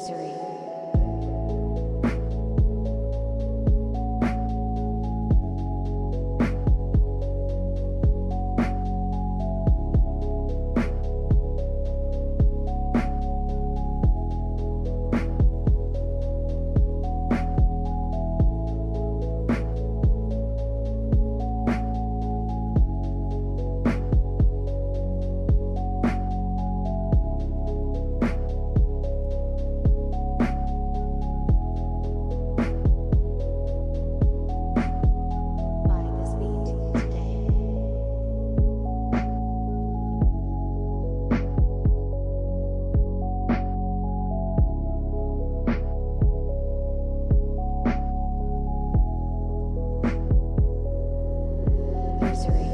Misery. By this beat today. Misery.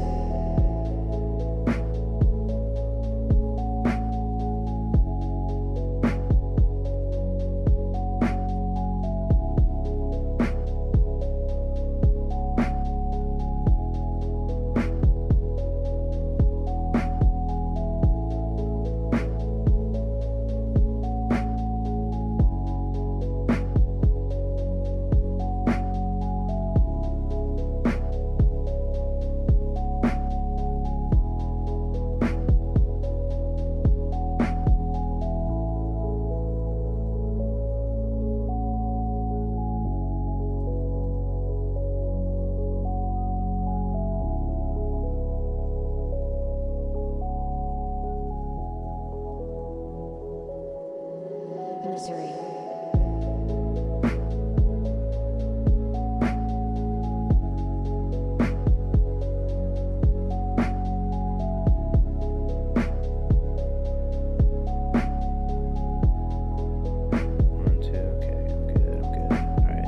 Misery. One, two, okay, I'm good. All right.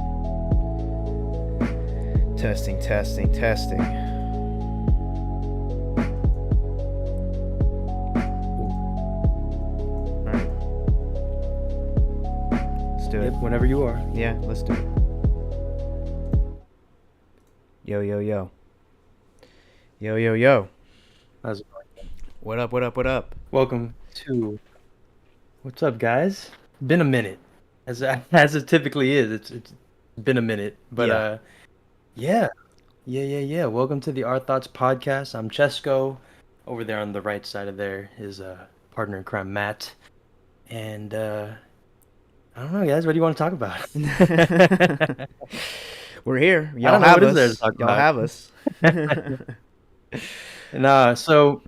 Testing. All right. Let's do it. Yep, whenever you are. Yeah, let's do it. Yo. How's it going? What up? Welcome to What's up, guys? Been a minute, as it typically is. It's been a minute, but Yeah. yeah. Welcome to the OurThoughts Podcast. I'm Cesco. Over there on the right side of there is partner in crime Matt, and I don't know, guys. What do you want to talk about? We're here. I Y'all don't know have what is there to us. talk Y'all about. have us. So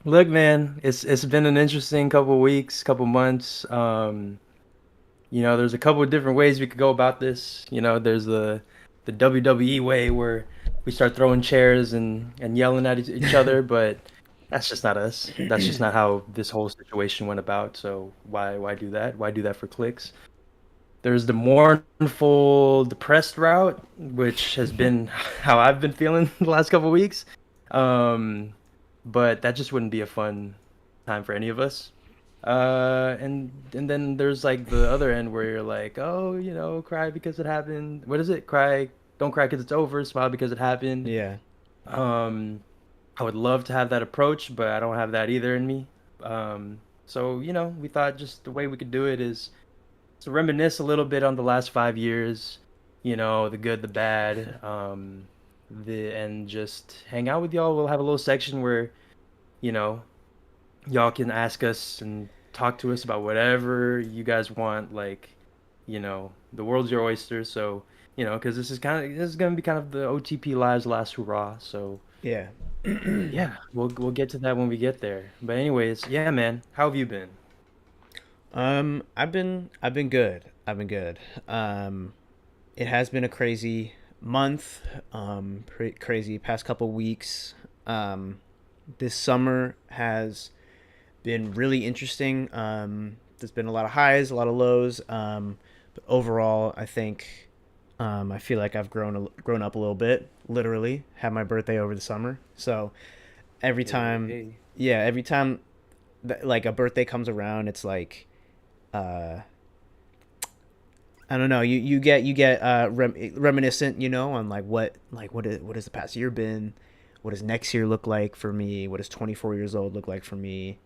look, man, it's been an interesting couple weeks, couple months. There's a couple of different ways we could go about this. There's the WWE way where we start throwing chairs and yelling at each other, but that's just not us. That's just not how this whole situation went about. So why do that? Why do that for clicks? There's the mournful, depressed route, which has been how I've been feeling the last couple of weeks. But that just wouldn't be a fun time for any of us. And then there's like the other end where you're like, oh, cry because it happened. What is it? Don't cry because it's over. Smile because it happened. Yeah. I would love to have that approach, but I don't have that either in me. So we thought just the way we could do it is to reminisce a little bit on the last 5 years, the good, the bad, and just hang out with y'all. We'll have a little section where, y'all can ask us and talk to us about whatever you guys want. Like, the world's your oyster. So, because this is gonna be kind of the OTP Lives last hurrah. So Yeah. yeah, we'll get to that when we get there. But anyways, yeah, man, how have you been? I've been good. It has been a crazy month. Crazy past couple weeks. This summer has been really interesting. There's been a lot of highs, a lot of lows. But overall, I think I feel like I've grown up a little bit. Literally, had my birthday over the summer, so every time that, like, a birthday comes around, it's like, I don't know. You get reminiscent, on like what has the past year been, what does next year look like for me, what does 24 years old look like for me,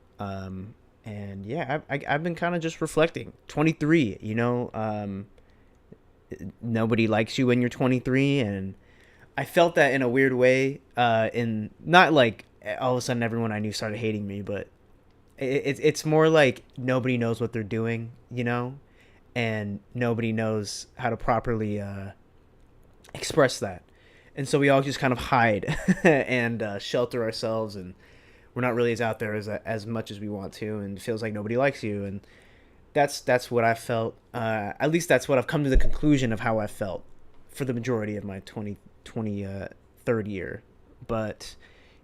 And yeah, I've been kind of just reflecting. 23, you know, nobody likes you when you're 23, and I felt that in a weird way. In not like all of a sudden everyone I knew started hating me, but it's more like nobody knows what they're doing, you know, and nobody knows how to properly express that, and so we all just kind of hide and shelter ourselves, and we're not really as out there as much as we want to, and it feels like nobody likes you, and that's what I felt. At least that's what I've come to the conclusion of how I felt for the majority of my 23rd year. But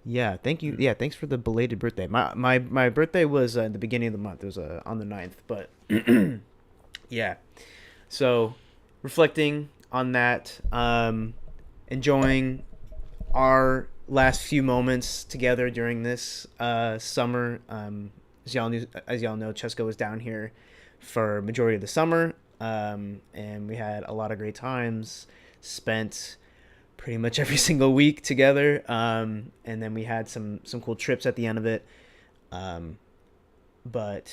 yeah, thank you. Yeah, thanks for the belated birthday. My birthday was in the beginning of the month. It was on the 9th. But yeah, so reflecting on that, enjoying our last few moments together during this summer. As y'all know, Cesco was down here for majority of the summer, and we had a lot of great times spent pretty much every single week together, and then we had some cool trips at the end of it, but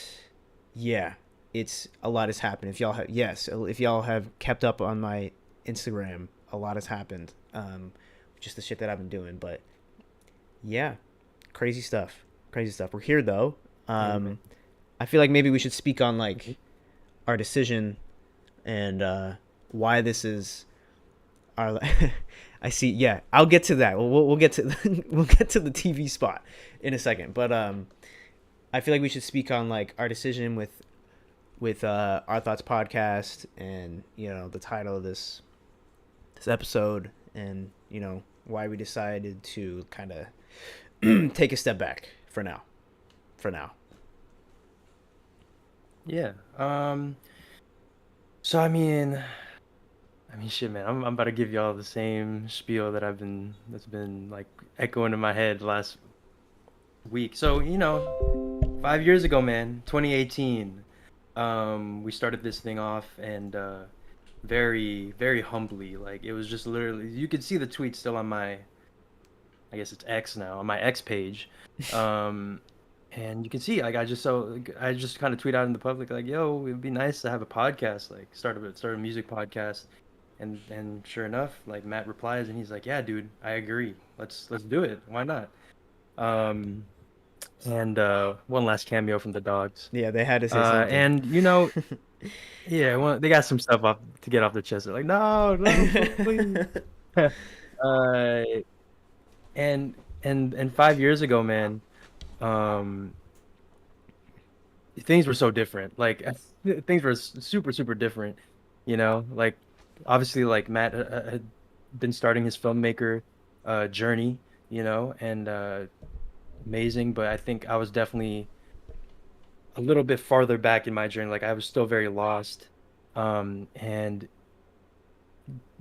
yeah, it's a lot has happened. If y'all have kept up on my Instagram, a lot has happened, just the shit that I've been doing. But yeah, crazy stuff. We're here though. I feel like maybe we should speak on like our decision and why this is our. I see. Yeah, I'll get to that. We'll get to we'll get to the TV spot in a second. But I feel like we should speak on like our decision with Our Thoughts Podcast, and you know the title of this episode, and you know why we decided to kind of take a step back for now. Yeah. So shit, man. I'm about to give y'all the same spiel that's been like echoing in my head last week. So 5 years ago, man, 2018, we started this thing off, and very, very humbly, like it was just literally, you could see the tweet still on my, I guess it's X now, on my X page. And you can see, like, I just kind of tweet out in the public, like, yo, it'd be nice to have a podcast, like start a music podcast. And sure enough, like Matt replies, and he's like, yeah, dude, I agree. Let's do it. Why not? And one last cameo from the dogs. Yeah, they had to say something. And yeah, well, they got some stuff to get off their chest. They're like, no, please. And 5 years ago, man, things were so different. Like things were super, super different. Like obviously, like Matt had been starting his filmmaker journey, and amazing. But I think I was definitely a little bit farther back in my journey. Like I was still very lost, and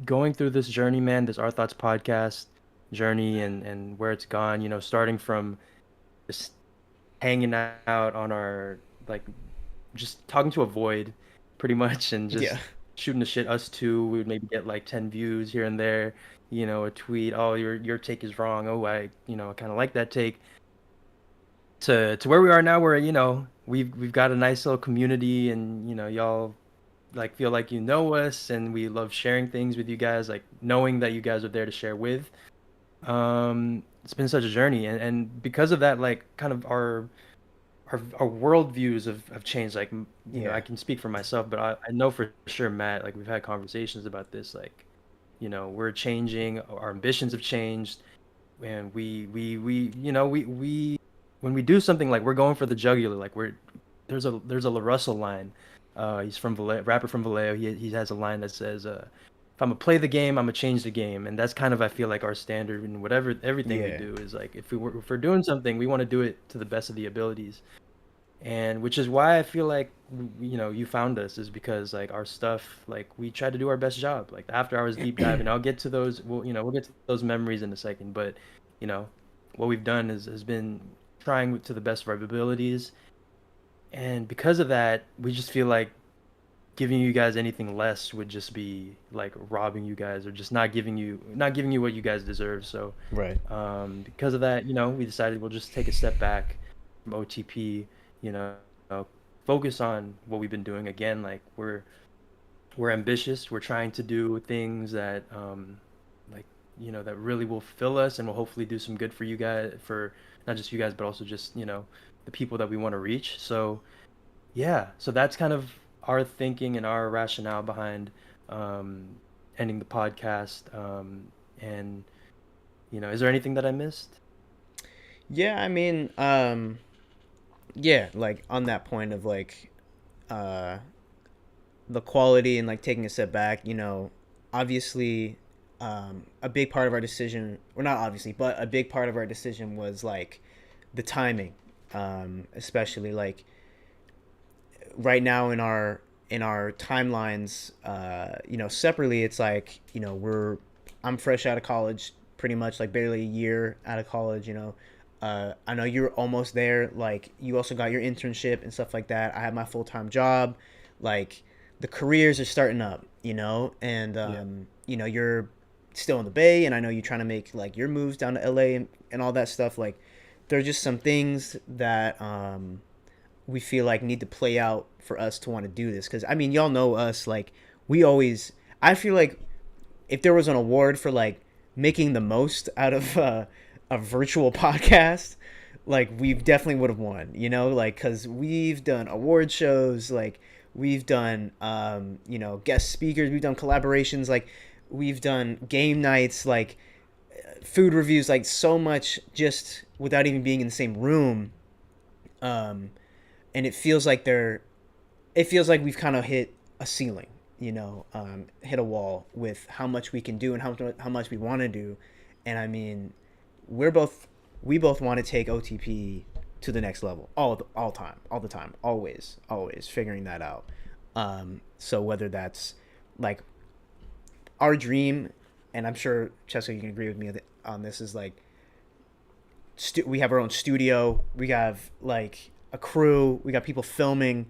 going through this journey, man, this Our Thoughts podcast journey, and where it's gone. Starting from just hanging out on our, like, just talking to a void, pretty much, and just shooting the shit. Us two, we would maybe get like 10 views here and there. A tweet, oh, your take is wrong. Oh, I kind of like that take. To where we are now, where we've got a nice little community, and y'all like feel like us, and we love sharing things with you guys, like knowing that you guys are there to share with. It's been such a journey, and because of that, like kind of our worldviews have changed. Like I can speak for myself, but I know for sure, Matt, like we've had conversations about this, like we're changing, our ambitions have changed, and we when we do something, like we're going for the jugular. Like there's a La Russell line. He's from rapper from Vallejo. He has a line that says, if I'm gonna play the game, I'm gonna change the game. And that's kind of, I feel like, our standard in everything we do is like, if we're doing something, we want to do it to the best of the abilities. And which is why I feel like you found us, is because like our stuff, like we try to do our best job. Like after hours deep dive, and I'll get to those. We'll get to those memories in a second. But what we've done has been trying to the best of our abilities, and because of that, we just feel like giving you guys anything less would just be like robbing you guys, or just not giving you what you guys deserve. So right, because of that, we decided we'll just take a step back from OTP, focus on what we've been doing again. Like we're ambitious. We're trying to do things that like that really will fill us and will hopefully do some good for you guys, for not just you guys but also just the people that we want to reach. So yeah, so that's kind of our thinking and our rationale behind ending the podcast. And is there anything that I missed? Yeah, I mean, yeah, like on that point of like uh the quality and like taking a step back, obviously a big part of our decision, or not obviously, but a big part of our decision was like the timing, especially like right now in our timelines, separately, it's like, I'm fresh out of college, pretty much like barely a year out of college, I know you're almost there. Like you also got your internship and stuff like that. I have my full-time job. Like the careers are starting up, and you're still in the Bay, and I know you're trying to make like your moves down to LA and all that stuff. Like there are just some things that we feel like need to play out for us to want to do this. Because I mean, y'all know us. Like I feel like if there was an award for like making the most out of a virtual podcast, like we definitely would have won, like because we've done award shows, like we've done guest speakers, we've done collaborations, like we've done game nights, like food reviews, like so much just without even being in the same room. And it feels like we've kind of hit a ceiling, hit a wall with how much we can do and how much we want to do. And I mean, we both want to take OTP to the next level all the time, always figuring that out. So whether that's like our dream, and I'm sure Cesco, you can agree with me on this, is like we have our own studio, we have like a crew, we got people filming,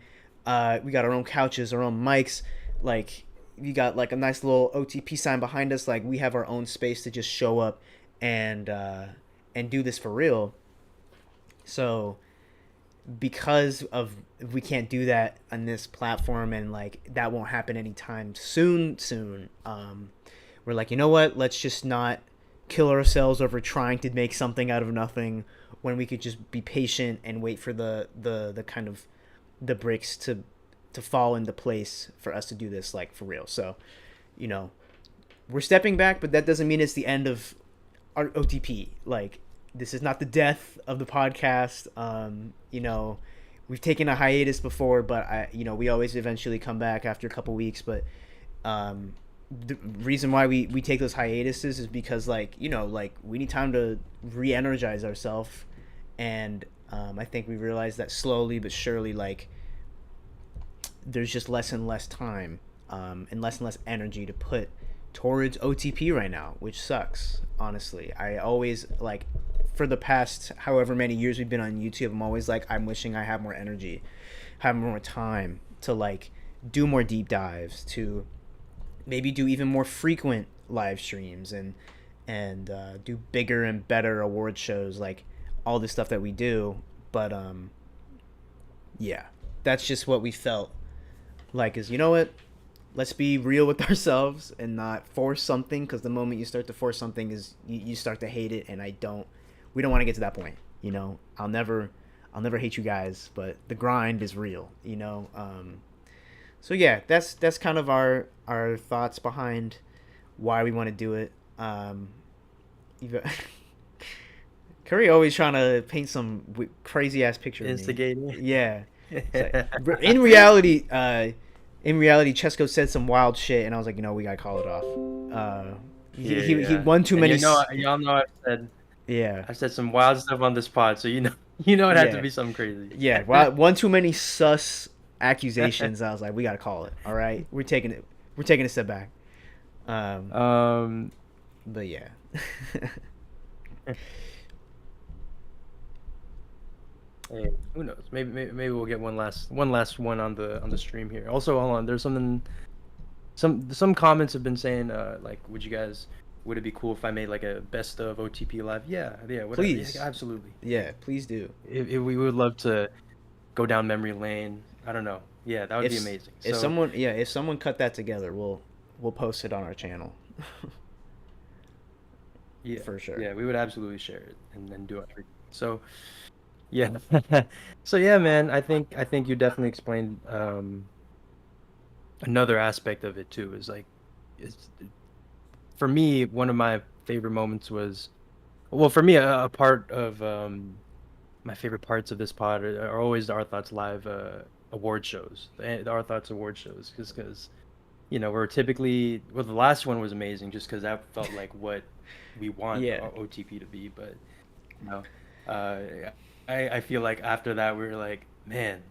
we got our own couches, our own mics, like you got like a nice little OTP sign behind us, like we have our own space to just show up and do this for real. So because of we can't do that on this platform, and like that won't happen anytime soon, we're like, you know what, let's just not kill ourselves over trying to make something out of nothing when we could just be patient and wait for the kind of the bricks to fall into place for us to do this like for real. So we're stepping back, but that doesn't mean it's the end of our OTP. Like this is not the death of the podcast. We've taken a hiatus before, but we always eventually come back after a couple weeks. But the reason why we take those hiatuses is because like we need time to re-energize ourselves, and I think we realize that slowly but surely, like there's just less and less time and less energy to put towards OTP right now, which sucks, honestly. I always like, for the past however many years we've been on YouTube, I'm always like, I'm wishing I have more energy, have more time to like do more deep dives, to maybe do even more frequent live streams, and do bigger and better award shows, like all the stuff that we do. But yeah, that's just what we felt like, is what, let's be real with ourselves and not force something, because the moment you start to force something is you start to hate it, and we don't want to get to that point. I'll never hate you guys, but the grind is real. So yeah, that's kind of our thoughts behind why we want to do it. Curry always trying to paint some crazy ass picture. Instigating. Yeah. Like, in reality, Cesco said some wild shit, and I was like, we gotta call it off. He won too many. Y'all know I said some wild stuff on this pod, so it had to be something crazy. Yeah, well, one too many sus accusations. I was like, we gotta call it. All right, we're taking a step back. But yeah. Hey, who knows? Maybe we'll get one last one on the stream here. Also, hold on. There's something. Some comments have been saying like, would it be cool if I made like a best of OTP live? Yeah. Whatever. Please. Yeah, absolutely. Yeah, please do. We would love to go down memory lane. I don't know. Yeah, that would be amazing. If So someone cut that together, we'll post it on our channel. yeah, For sure. yeah, we would absolutely share it and then do it. So yeah, so yeah, man, I think you definitely explained another aspect of it too. Is like, it's for me one of my favorite moments was, well, for me a part of my favorite parts of this pod are always the Our Thoughts Live award shows, the Our Thoughts award shows, because we're typically, well, the last one was amazing just because that felt like what we want Yeah. OTP to be, but you know, uh, I feel like after that we were like, man,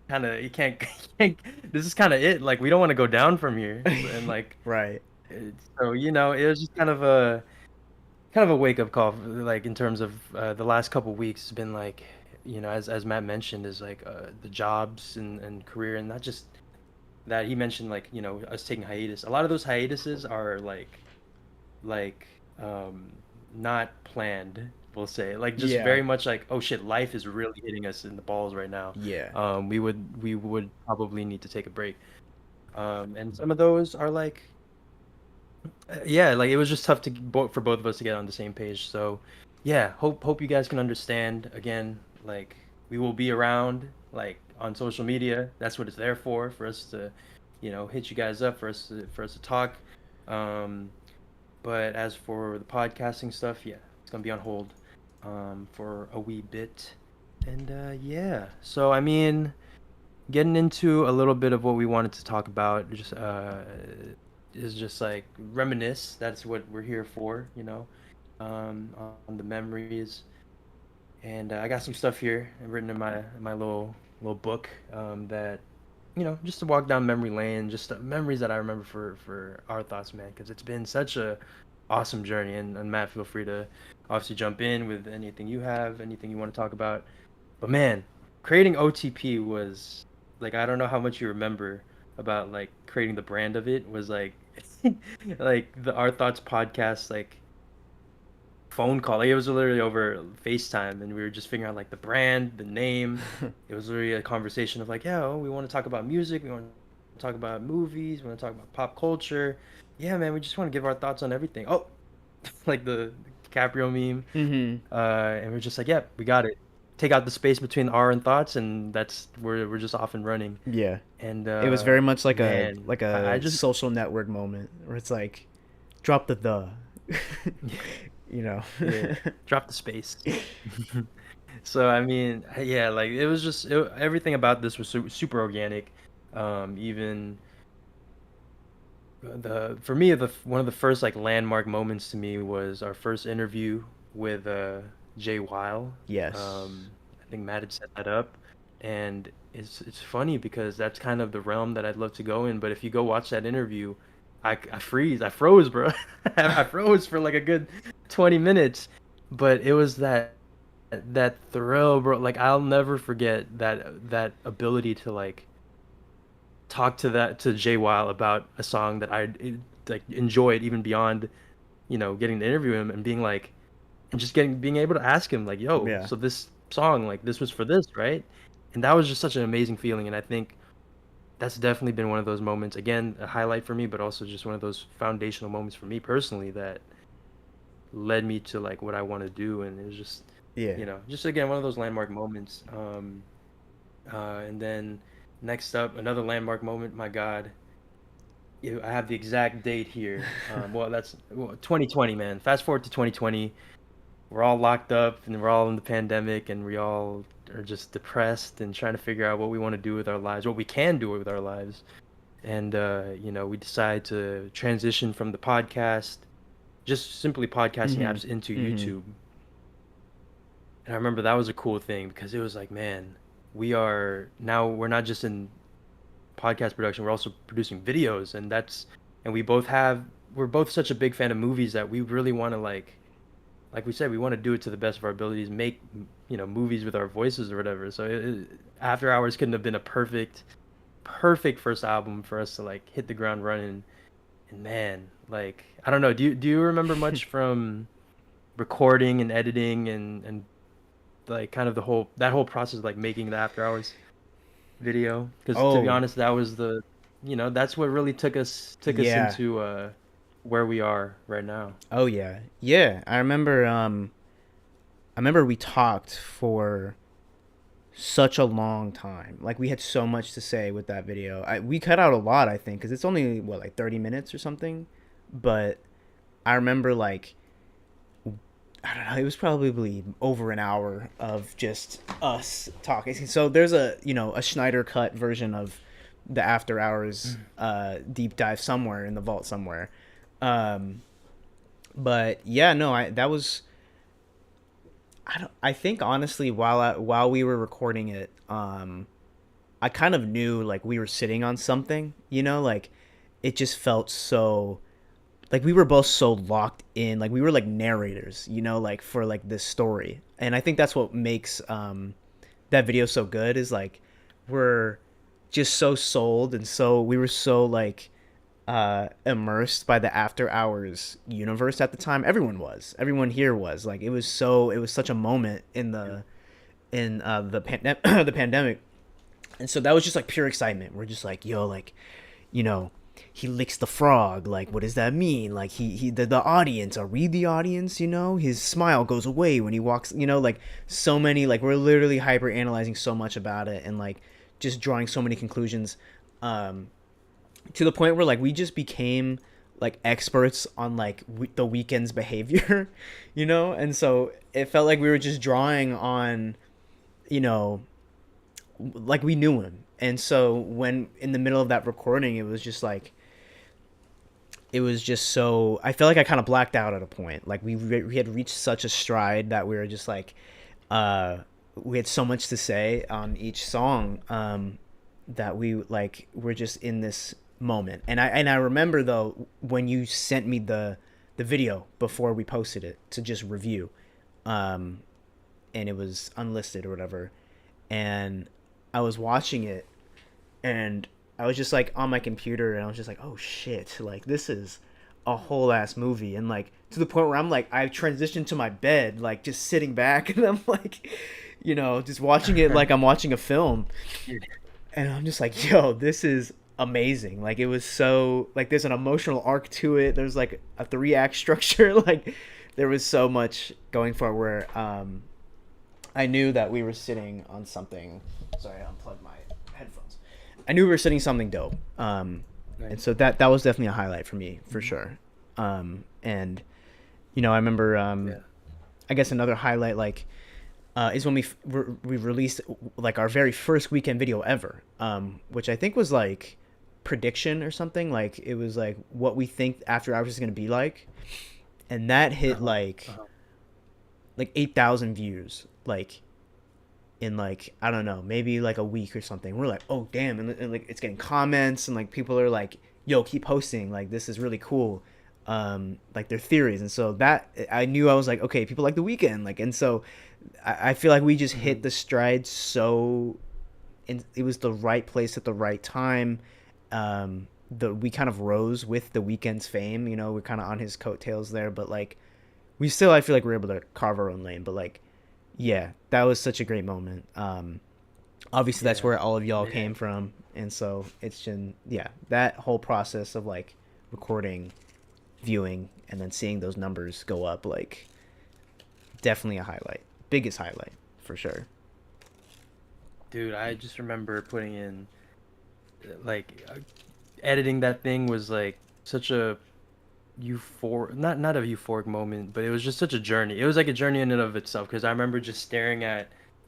kind of you can't, you can't, this is kind of it. Like we don't want to go down from here, and like Right. so it was just kind of a wake up call, like in terms of the last couple weeks. Has been like, as Matt mentioned, is like the jobs and career, and not just that. He mentioned like us taking hiatus. A lot of those hiatuses are like um not planned, we'll say, like just Yeah. very much like, oh shit, life is really hitting us in the balls right now. Yeah. We would probably need to take a break, and some of those are like, yeah, like it was just tough for both of us to get on the same page. So yeah, hope you guys can understand. Again, like we will be around, like on social media. That's what it's there for us to hit you guys up, for us to talk. um but as for the podcasting stuff, yeah, it's gonna be on hold for a wee bit. And yeah, so I mean, getting into a little bit of what we wanted to talk about, just is just like reminisce. That's what we're here for, on the memories. And I got some stuff here written in my little book, that just to walk down memory lane, just memories that I remember for our thoughts, man, because it's been such a awesome journey. And Matt, feel free to obviously jump in with anything you have, anything you want to talk about. But man, creating OTP was like, I don't know how much you remember about like creating the brand of it. Was like like the Our Thoughts podcast, like phone call. Like, it was literally over FaceTime, and we were just figuring out like the brand, the name. It was literally a conversation of like, yeah, oh, we want to talk about music, we want to talk about movies, we want to talk about pop culture. Yeah, man, we just want to give our thoughts on everything. Oh, like the DiCaprio meme. Mm-hmm. And we're just like, yeah, we got it. Take out the space between R and thoughts, and that's we're just off and running. Yeah. And It was very much like man, a I just social network moment where it's like, drop the. You know. yeah, drop the space. So I mean, yeah, like it was just everything about this was super organic. Even the for me the one of the first like landmark moments to me was our first interview with Jay Weil. Yes. I think Matt had set that up, and it's funny because that's kind of the realm that I'd love to go in. But if you go watch that interview, I froze, bro. I froze for like a good 20 minutes. But it was that thrill, bro. Like I'll never forget that ability to like talk to Jay Weil about a song that like enjoyed even beyond, getting to interview him and being like, and just being able to ask him like, yo, Yeah. so this song, like this was for this, right? And that was just such an amazing feeling. And I think that's definitely been one of those moments, again, a highlight for me, but also just one of those foundational moments for me personally that led me to like what I want to do. And it was just, Yeah. just again one of those landmark moments. And then next up, another landmark moment. My God, I have the exact date here. Well, that's 2020, man. Fast forward to 2020. We're all locked up and we're all in the pandemic, and we all are just depressed and trying to figure out what we want to do with our lives, what we can do with our lives. And we decide to transition from the podcast, just simply podcasting Mm-hmm. apps, into Mm-hmm. YouTube. And I remember that was a cool thing because it was like, man, we're not just in podcast production, we're also producing videos. And we're both such a big fan of movies that we really want to like we said, we want to do it to the best of our abilities, make movies with our voices or whatever. So After Hours couldn't have been a perfect first album for us to like hit the ground running. And man, like I don't know, do you remember much from recording and editing and like kind of that whole process of like making the After Hours? video, because to be Oh, honest, that was that's what really took us yeah. into where we are right now. Oh yeah. Yeah. I remember we talked for such a long time. Like we had so much to say with that video. We cut out a lot, I think, cuz it's only what like 30 minutes or something. But I remember like I don't know, it was probably over an hour of just us talking. So there's a Schneider cut version of the After Hours deep dive somewhere in the vault somewhere. Um but yeah, no, I think honestly while we were recording it, I kind of knew like we were sitting on something, like it just felt so like we were both so locked in, like we were like narrators, like for like this story. And I think that's what makes that video so good is like we're just so sold and so we were so like immersed by the After Hours universe at the time. Everyone here was like it was such a moment in the the pandemic. And so that was just like pure excitement. We're just like, yo, like, you know he licks the frog, like what does that mean? Like the audience, are we the audience? His smile goes away when he walks, like so many, like we're literally hyper analyzing so much about it and like just drawing so many conclusions, um to the point where like we just became like experts on like the Weeknd's behavior, and so it felt like we were just drawing on, you know like we knew him. And so when in the middle of that recording, it was just so, I felt like I kind of blacked out at a point. Like we had reached such a stride that we were just like, uh we had so much to say on each song, that we're just in this moment. And I remember though when you sent me the video before we posted it to just review, um and it was unlisted or whatever, and I was watching it, and I was just like on my computer, and I was just like, oh shit, like this is a whole ass movie. And like to the point where I'm like, I transitioned to my bed, like just sitting back, and I'm like, just watching it like I'm watching a film. And I'm just like, yo, this is amazing. Like it was so like there's an emotional arc to it. There's like a three-act structure. Like there was so much going for it where I knew that we were sitting on something. Sorry, I unplugged my headphones. I knew we were sitting something dope. And Nice. so that was definitely a highlight for me for sure. And I remember, Yeah. I guess another highlight like is when we released like our very first weekend video ever, which I think was like prediction or something. Like it was like what we think After Hours is gonna be like, and that hit Uh-huh. like Uh-huh. 8,000 views, like in like I don't know, maybe like a week or something. We're like, oh damn, and like it's getting comments, and like people are like, yo, keep posting, like this is really cool, like their theories. And so that I knew, I was like, okay, people like the Weekend, like. And so I feel like we just Hmm. hit the stride so, and it was the right place at the right time. We kind of rose with the Weekend's fame, we're kind of on his coattails there, but like we still, I feel like we're able to carve our own lane. But like, yeah, that was such a great moment. Obviously that's Yeah, where all of y'all man. came from, and so it's been, yeah, that whole process of like recording, viewing, and then seeing those numbers go up, like definitely a highlight, biggest highlight for sure. Dude, I just remember putting in editing that thing was like such a not a euphoric moment, but it was just such a journey. It was like a journey in and of itself, because I remember just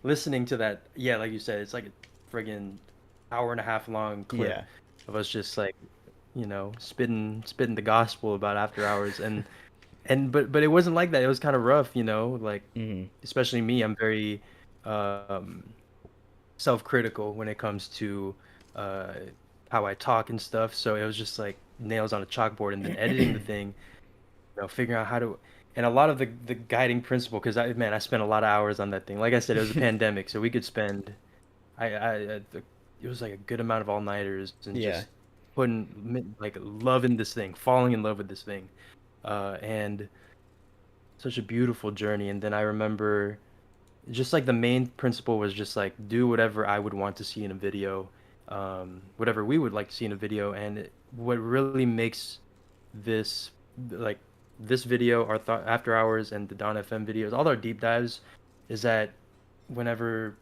listening to that. Yeah, like you said, it's like a friggin' hour and a half long clip Yeah. of us just like, spitting the gospel about After Hours. But it wasn't like that. It was kind of rough, like, Hmm. especially me. I'm very um self-critical when it comes to uh how I talk and stuff. So it was just like nails on a chalkboard, and then editing the thing, figuring out how to, and a lot of the guiding principle, because I spent a lot of hours on that thing. Like I said, it was a pandemic, so we could spend, it was like a good amount of all-nighters, and Yeah. just like loving this thing, falling in love with this thing, and such a beautiful journey. And then I remember just like the main principle was just like do whatever I would want to see in a video, whatever we would like to see in a video. And what really makes this like this video, our thought after hours and the Don FM videos, all our deep dives, is that whenever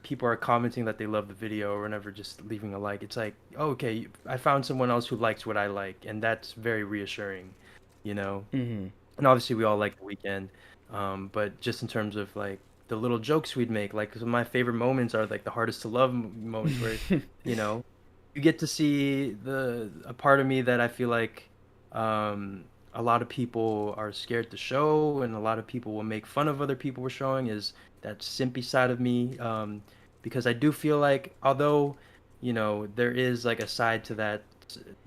people are commenting that they love the video, or whenever just leaving a like, it's like, oh, okay, I found someone else who likes what I like, and that's very reassuring, you know. Mm-hmm. And obviously we all like the Weeknd, but just in terms of like the little jokes we'd make, like some of my favorite moments are like the hardest to love moments where you know you get to see a part of me that I feel like a lot of people are scared to show, and a lot of people will make fun of other people we're showing, is that simpy side of me, because I do feel like, although there is like a side to that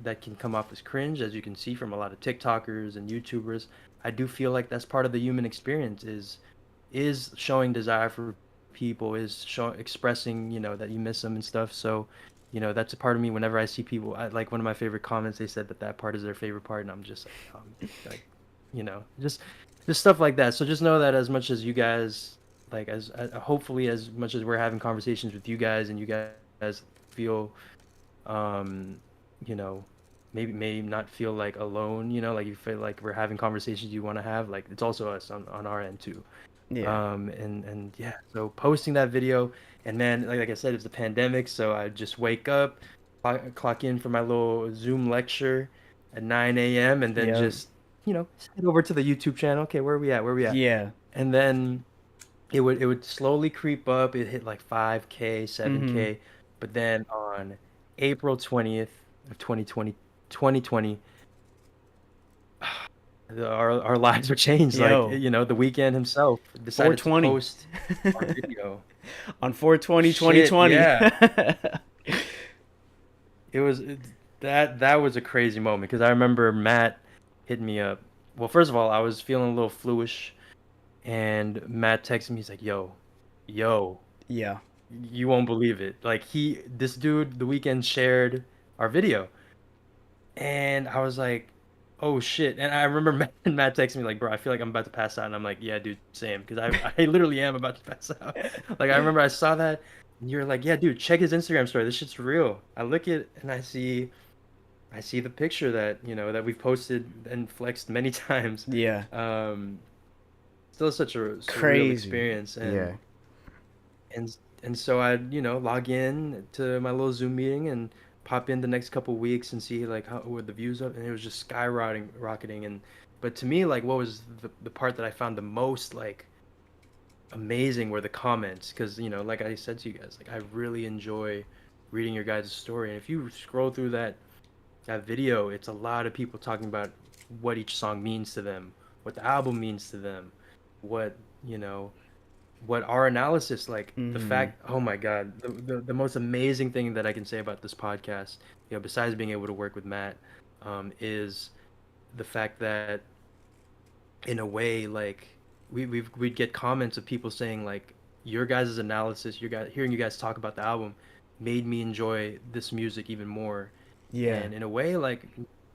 that can come off as cringe, as you can see from a lot of TikTokers and YouTubers. I do feel like that's part of the human experience, is showing desire for people, is expressing that you miss them and stuff. So that's a part of me. Whenever I see people, like one of my favorite comments, they said that part is their favorite part, and I'm just like just stuff like that. So just know that as much as you guys, like, as hopefully as much as we're having conversations with you guys, and you guys feel you know maybe not feel like alone, like you feel like we're having conversations you want to have, like it's also us on our end too. Yeah. And yeah, so posting that video, and man, like I said, it's the pandemic, so I just wake up, clock in for my little Zoom lecture at 9 a.m. and then Yep. just head over to the YouTube channel. Okay, where are we at? Yeah. And then it would slowly creep up. It hit like 5K, 7K, but then on April 20th of 2020, our lives were changed. Yo. Like, the Weeknd himself decided to 420. post our video. On 420 Shit, 2020. yeah. That was a crazy moment, because I remember Matt hit me up. Well, first of all, I was feeling a little fluish, and Matt texted me. He's like, yo, Yeah. you won't believe it. Like, this dude, the Weeknd, shared our video. And I was like, oh shit. And I remember Matt texted me like, bro, I feel like I'm about to pass out. And I'm like, yeah, dude, same. Because I literally am about to pass out. Like, I remember I saw that, and you're like, yeah, dude, check his Instagram story. This shit's real. I look at and I see the picture that, that we've posted and flexed many times. Yeah. Still such a surreal Crazy experience. And yeah. and so I'd, log in to my little Zoom meeting and pop in the next couple weeks and see like what the views up, and it was just rocketing. And but to me, like, what was the part that I found the most like amazing were the comments, because like I said to you guys, like, I really enjoy reading your guys' story, and if you scroll through that video, it's a lot of people talking about what each song means to them, what the album means to them, what what our analysis, like the fact, oh my god, the most amazing thing that I can say about this podcast, besides being able to work with Matt, is the fact that in a way, like, we'd get comments of people saying like, your guys' analysis, hearing you guys talk about the album made me enjoy this music even more. Yeah. And in a way, like,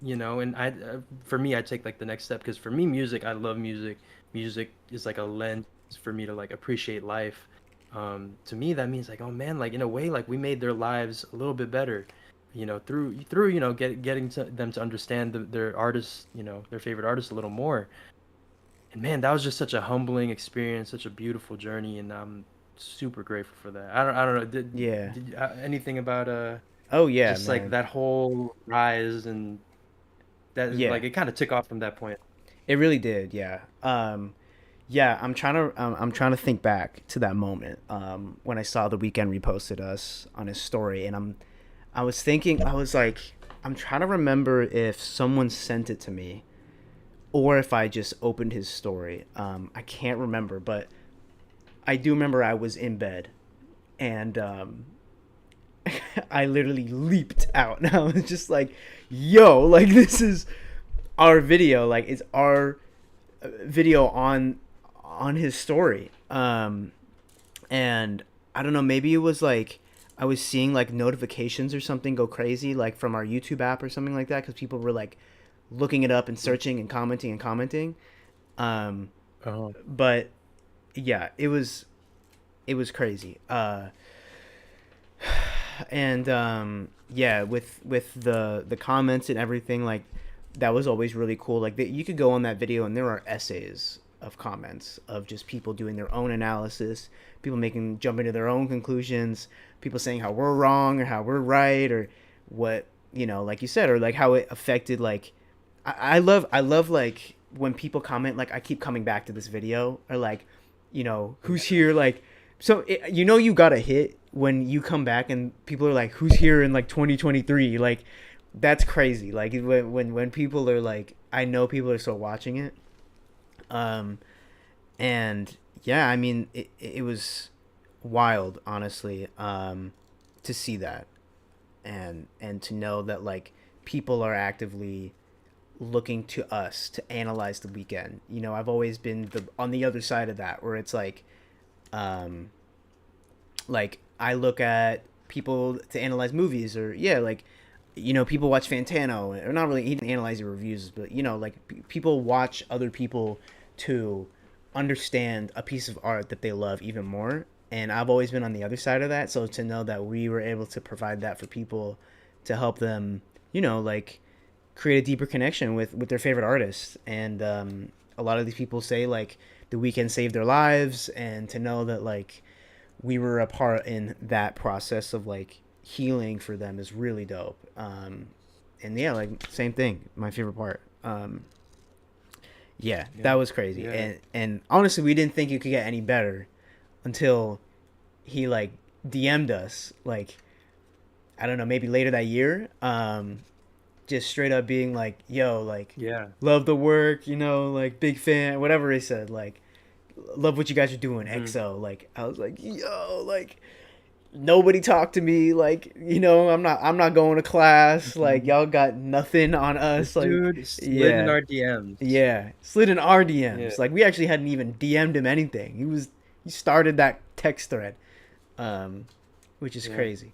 and for me, I take like the next step, because for me, I love music. Music is like a lens for me to like appreciate life. To me, that means like, oh man, like, in a way, like, we made their lives a little bit better, through getting them to understand their artists, their favorite artists a little more. And man, that was just such a humbling experience, such a beautiful journey, and I'm super grateful for that. I don't know. Did anything about Oh yeah, just man. like that whole rise, and that, Yeah. like, it kind of took off from that point. It really did, yeah. Yeah, I'm trying to think back to that moment when I saw the Weeknd reposted us on his story, and I was thinking, I was like, I'm trying to remember if someone sent it to me or if I just opened his story. I can't remember, but I do remember I was in bed, and I literally leaped out, and I was just like, yo, like, this is our video, like, it's our video on his story. And I don't know, maybe it was like I was seeing like notifications or something go crazy, like from our YouTube app or something like that, because people were like looking it up and searching and commenting. Oh. But yeah, it was crazy. And yeah, with the comments and everything, like that was always really cool. Like you could go on that video and there are essays of comments of just people doing their own analysis, people jumping to their own conclusions, people saying how we're wrong or how we're right, or what, like you said, or like how it affected, like I love like when people comment, like I keep coming back to this video, or like, who's here, like, so you got a hit when you come back and people are like, who's here in like 2023, like that's crazy. Like when people are like, I know people are still watching it. And yeah, I mean it was wild, honestly, to see that, and to know that like people are actively looking to us to analyze the weekend. I've always been on the other side of that, where it's um like I look at people to analyze movies, or yeah, like people watch Fantano, or not really, he didn't analyze the reviews, but like people watch other people to understand a piece of art that they love even more. And I've always been on the other side of that, so to know that we were able to provide that for people to help them, like create a deeper connection with their favorite artists. And a lot of these people say like the weekend saved their lives, and to know that like we were a part in that process of like healing for them is really dope. And yeah, like same thing, my favorite part. Yeah, that was crazy. Yeah. And honestly, we didn't think it could get any better until he like DM'd us, like I don't know, maybe later that year. Just straight up being like, yo, like, Yeah. love the work, like big fan, whatever he said, like love what you guys are doing, Mhm. XO. Like I was like, yo, like nobody talked to me, like I'm not going to class, like Mhm. y'all got nothing on This us, like dude slid in yeah, our DMs. yeah, slid in our Yeah. DMs, like we actually hadn't even DM'd him anything. He started that text thread, um which is Yeah. crazy.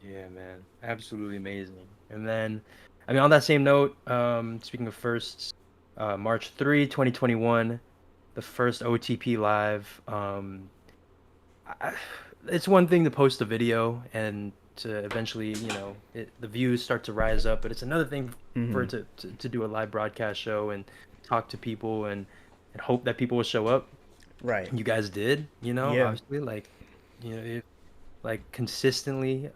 Yeah, man. Absolutely amazing. And then, I mean, on that same note, speaking of firsts, March 3, 2021, the first OTP live. I, it's one thing to post a video and to eventually, the views start to rise up, but it's another thing for Hmm. it to do a live broadcast show and talk to people and hope that people will show up. Right. You guys did, Yeah. obviously, like, if, like consistently,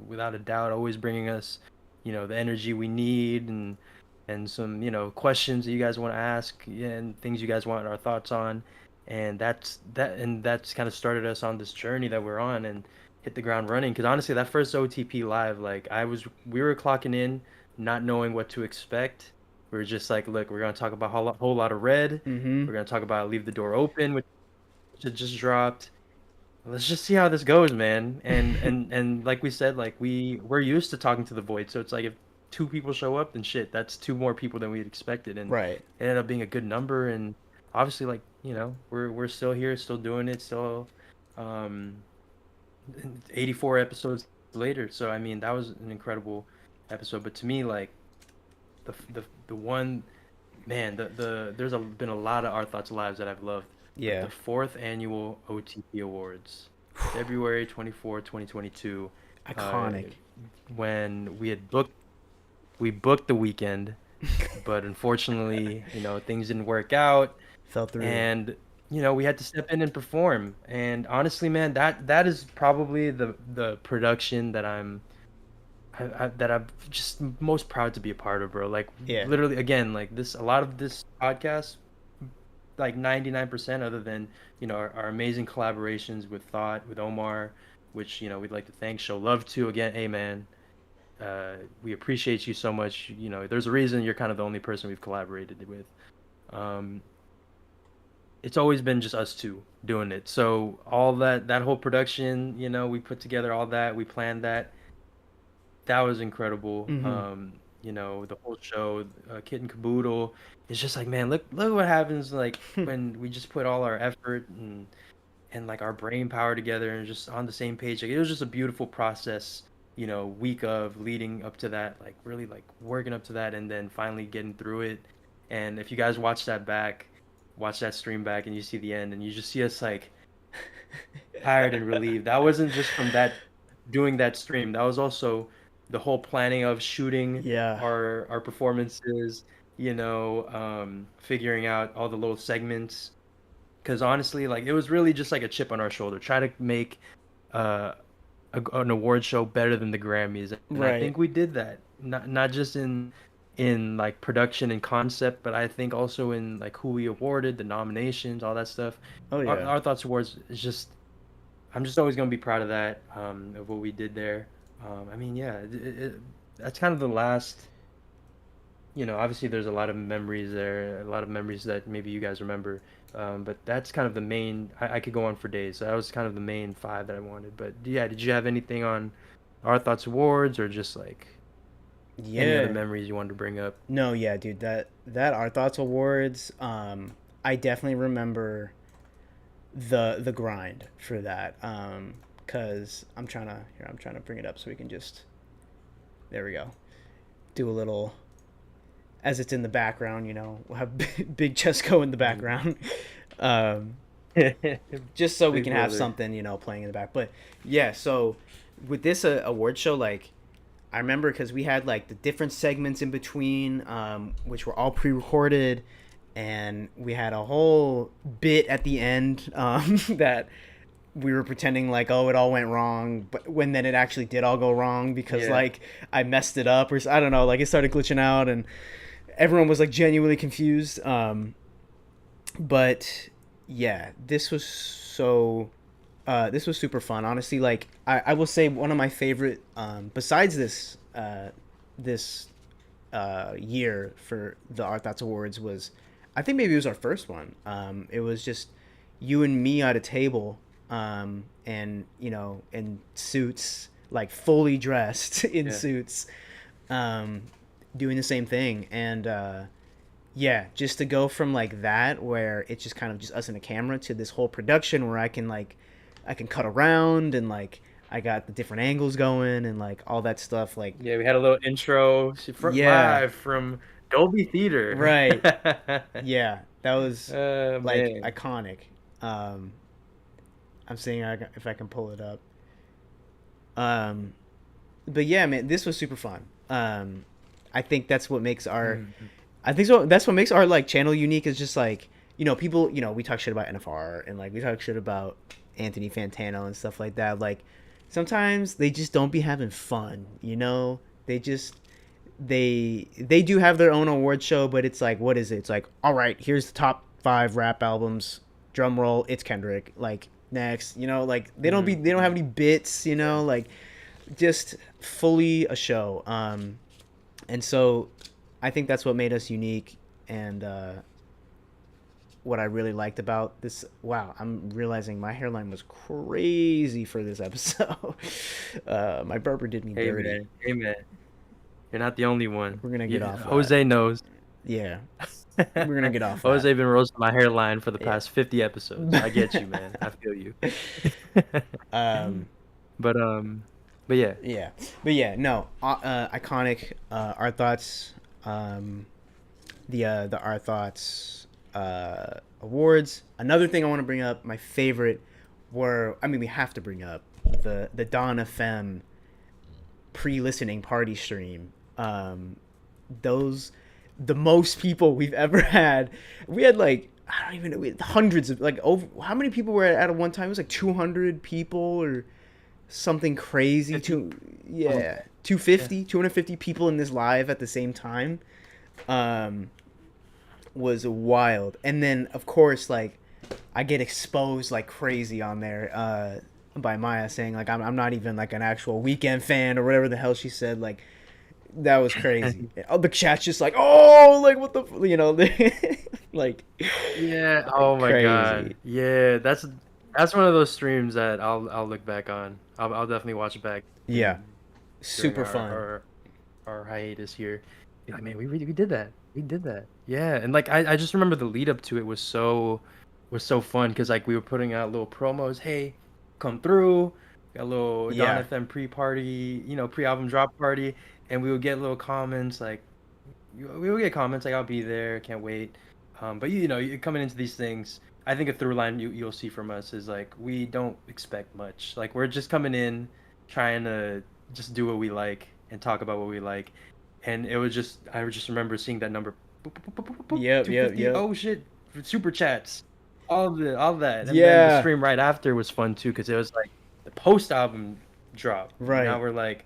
without a doubt, always bringing us, the energy we need, and some, questions that you guys want to ask, and things you guys want our thoughts on. And that's kind of started us on this journey that we're on, and hit the ground running. Because honestly, that first OTP live, like we were clocking in, not knowing what to expect. We were just like, look, we're gonna talk about a whole lot of red. Hmm. We're gonna talk about Leave the Door Open, which had just dropped. Let's just see how this goes, man. And like we said, like we're used to talking to the void, so it's like if two people show up, then shit, that's two more people than we had expected, and Right. it ended up being a good number. And obviously, like, we're still here, still doing it, still, um 84 episodes later. So I mean, that was an incredible episode. But to me, like, the one, man, been a lot of Our Thoughts Lives that I've loved, but Yeah. the fourth annual OTP Awards, February 24th, 2022, uh, Iconic. when we booked the weekend, but unfortunately, things didn't work out, Fell through. and we had to step in and perform. And honestly, man, that is probably the production that I'm just most proud to be a part of, bro. Like, Yeah. literally, again, like a lot of this podcast, like 99%, other than, our amazing collaborations with Thought, with Omar, which, we'd like to thank, show love to. Again, hey, man, we appreciate you so much. There's a reason you're kind of the only person we've collaborated with. Um, it's always been just us two doing it. So all that whole production, we put together all that, we planned that. That was incredible. Hmm. The whole show, Kit and Caboodle. It's just like, man, look what happens, like, when we just put all our effort and like our brain power together and just on the same page. Like, it was just a beautiful process, week of leading up to that, like really like working up to that, and then finally getting through it. And if you guys watch that back, watch that stream back and you see the end and you just see us like tired and relieved. That wasn't just from that doing that stream. That was also the whole planning of shooting Yeah. our performances, figuring out all the little segments. Because honestly, like it was really just like a chip on our shoulder. Try to make uh, an award show better than the Grammys, and I Right. think we did that. Not just in like production and concept, but I think also in like who we awarded, the nominations, all that stuff. Oh yeah. Our Thoughts Awards is just I'm just always gonna be proud of that, of what we did there. I mean, yeah, that's kind of the last. Obviously there's a lot of memories there, a lot of memories that maybe you guys remember. But that's kind of the main. I could go on for days. So that was kind of the main five that I wanted. But yeah, did you have anything on Our Thoughts Awards or just like any other Yeah. memories you wanted to bring up? No, yeah, dude, that Our Thoughts Awards, I definitely remember the grind for that. Cause I'm trying to bring it up so we can just, there we go, do a little, as it's in the background, we'll have big Cesco in the background. um, just so we Big can have brother. something, playing in the back. But yeah, so with this award show, like I remember because we had like the different segments in between, which were all pre-recorded, and we had a whole bit at the end that we were pretending like, oh, it all went wrong, but when then it actually did all go wrong because Yeah. like I messed it up, or I don't know, like it started glitching out and everyone was like genuinely confused. But yeah, this was super fun. Honestly, like I will say one of my favorite, besides this year for the Our Thoughts Awards was, I think maybe it was our first one. It was just you and me at a table, and in suits, like fully dressed in Yeah. suits, um, doing the same thing. And yeah, just to go from like that where it's just kind of just us and a camera to this whole production where I can cut around and like I got the different angles going and like all that stuff, like Yeah, we had a little intro yeah, live from Dolby Theater. right, yeah, that was Oh like man. iconic. um I'm seeing if I can pull it up. um but yeah, man, this was super fun. I think that's what makes our Mhm. I think so. That's what makes our like channel unique. Is just like, people. We talk shit about NFR and like we talk shit about Anthony Fantano and stuff like that. Like sometimes they just don't be having fun. They just they do have their own award show, but it's like, what is it? It's like, all right, here's the top 5 rap albums. Drum roll, it's Kendrick. Like next, like they don't have any bits. Yeah. Like just fully a show. And so I think that's what made us unique, and what I really liked about this. Wow, I'm realizing my hairline was crazy for this episode. My barber did me Hey dirty. man. Hey man. You're not the only one. We're gonna get off of that. Jose knows. Yeah, we're gonna get off that. Jose been roasting my hairline for the Yeah. past 50 episodes. I get you, man. I feel you. um, But yeah. yeah, but yeah, no, iconic. Our thoughts. The Our Thoughts awards. Another thing I want to bring up, my favorite we have to bring up the Dawn FM pre-listening party stream. Those the most people we've ever had. We had like, I don't even know, we had hundreds of, like, over, how many people were at one time? It was like 200 people or something crazy. Yeah, 250 people in this live at the same time. Was wild. And then of course, like, I get exposed like crazy on there by Maya saying like I'm not even like an actual Weeknd fan or whatever the hell she said. Like that was crazy. Oh, the chat's just like, oh, like what the like Yeah. Oh my crazy. god. Yeah, that's one of those streams that I'll look back on. I'll definitely watch it back. Yeah, during super fun. our hiatus here. Be like, man, we did that. We did that. Yeah, and like I just remember the lead up to it was so fun because like we were putting out little promos. Hey, come through. Got a little Yeah. Dawn FM pre-party, pre-album drop party, and we would get little comments like, we would get comments like, I'll be there, can't wait. But you know, coming into these things, I think a through line you'll see from us is like we don't expect much. Like we're just coming in, trying to just do what we like and talk about what we like. And it was just I just remember seeing that number, boop, boop, boop, boop, boop, boop, Yep, yep, 250. yep. Oh shit, super chats, all that. And then the Yeah. stream right after was fun too because it was like the post album drop. And Right. now we're like,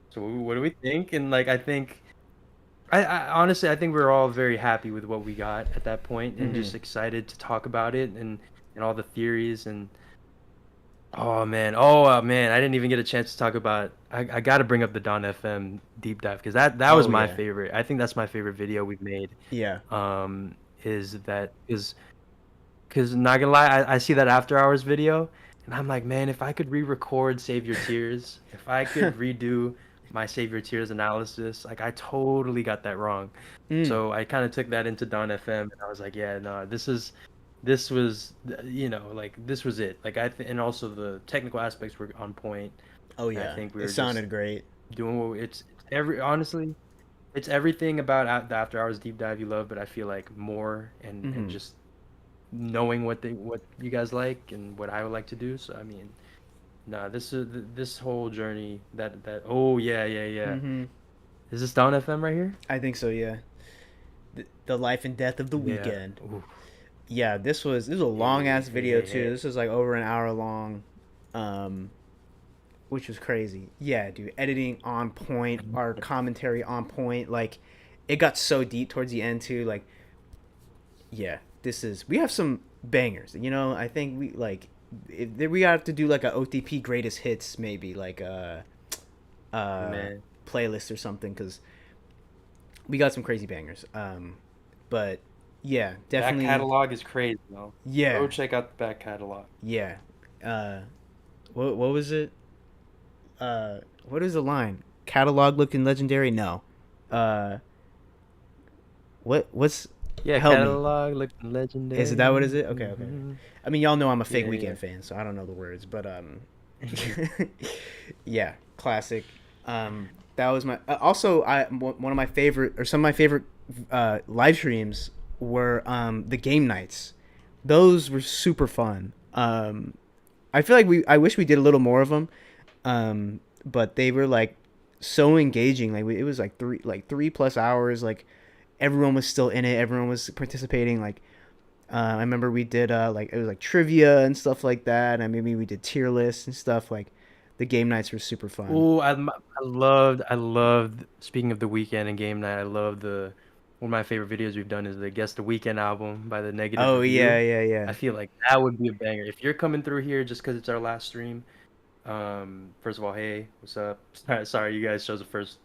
so what do we think? And like I think. I honestly I think we were all very happy with what we got at that point and just excited to talk about it and all the theories and oh man I didn't even get a chance to talk about I got to bring up the Don FM deep dive because that was Oh, my yeah. favorite. I think that's my favorite video we've made. Yeah. Is that is because not gonna lie I see that after hours video and I'm like man if I could re-record Save Your Tears if I could redo my Save Your Tears analysis like I totally got that wrong. So I kind of took that into Don FM and I was like yeah no this was you know like this was it like and also the technical aspects were on point. Oh And yeah. I think we It were sounded just great. doing what it's honestly it's everything about the after hours deep dive you love but I feel like more and just knowing what you guys like and what I would like to do. So I mean, nah, this whole journey that oh yeah. Is this Down FM right here? I think so. Yeah. The life and death of the Yeah. weekend. Ooh. Yeah. This was a long ass video yeah. too. This was like over an hour long, which was crazy. Yeah, dude. Editing on point. Our commentary on point. Like, it got so deep towards the end too. Like, yeah. We have some bangers. You know, I think we have to do like a OTP greatest hits maybe like Man. playlist or something because we got some crazy bangers. But yeah, definitely. Back catalog is crazy, though. Yeah. Go check out the back catalog. Yeah. What was it? What is the line? Catalog looking legendary? No. What's Yeah, help me. catalog looking legendary. Is that what is it? Okay. Mhm. I mean, y'all know I'm a fake Yeah, Weeknd yeah. fan, so I don't know the words, but yeah, classic. That was my also one of my favorite or some of my favorite live streams were the game nights. Those were super fun. I feel like I wish we did a little more of them, but they were like so engaging. Like it was like 3+ hours. Like everyone was still in it. Everyone was participating. Like I remember we did like it was like trivia and stuff like that, and maybe we did tier lists and stuff. Like the game nights were super fun. Oh, I loved. Speaking of the weekend and game night, I love one of my favorite videos we've done is the Guess the Weekend album by the Negative Oh Review. yeah. I feel like that would be a banger if you're coming through here just because it's our last stream. First of all, hey, what's up? Sorry, you guys chose a first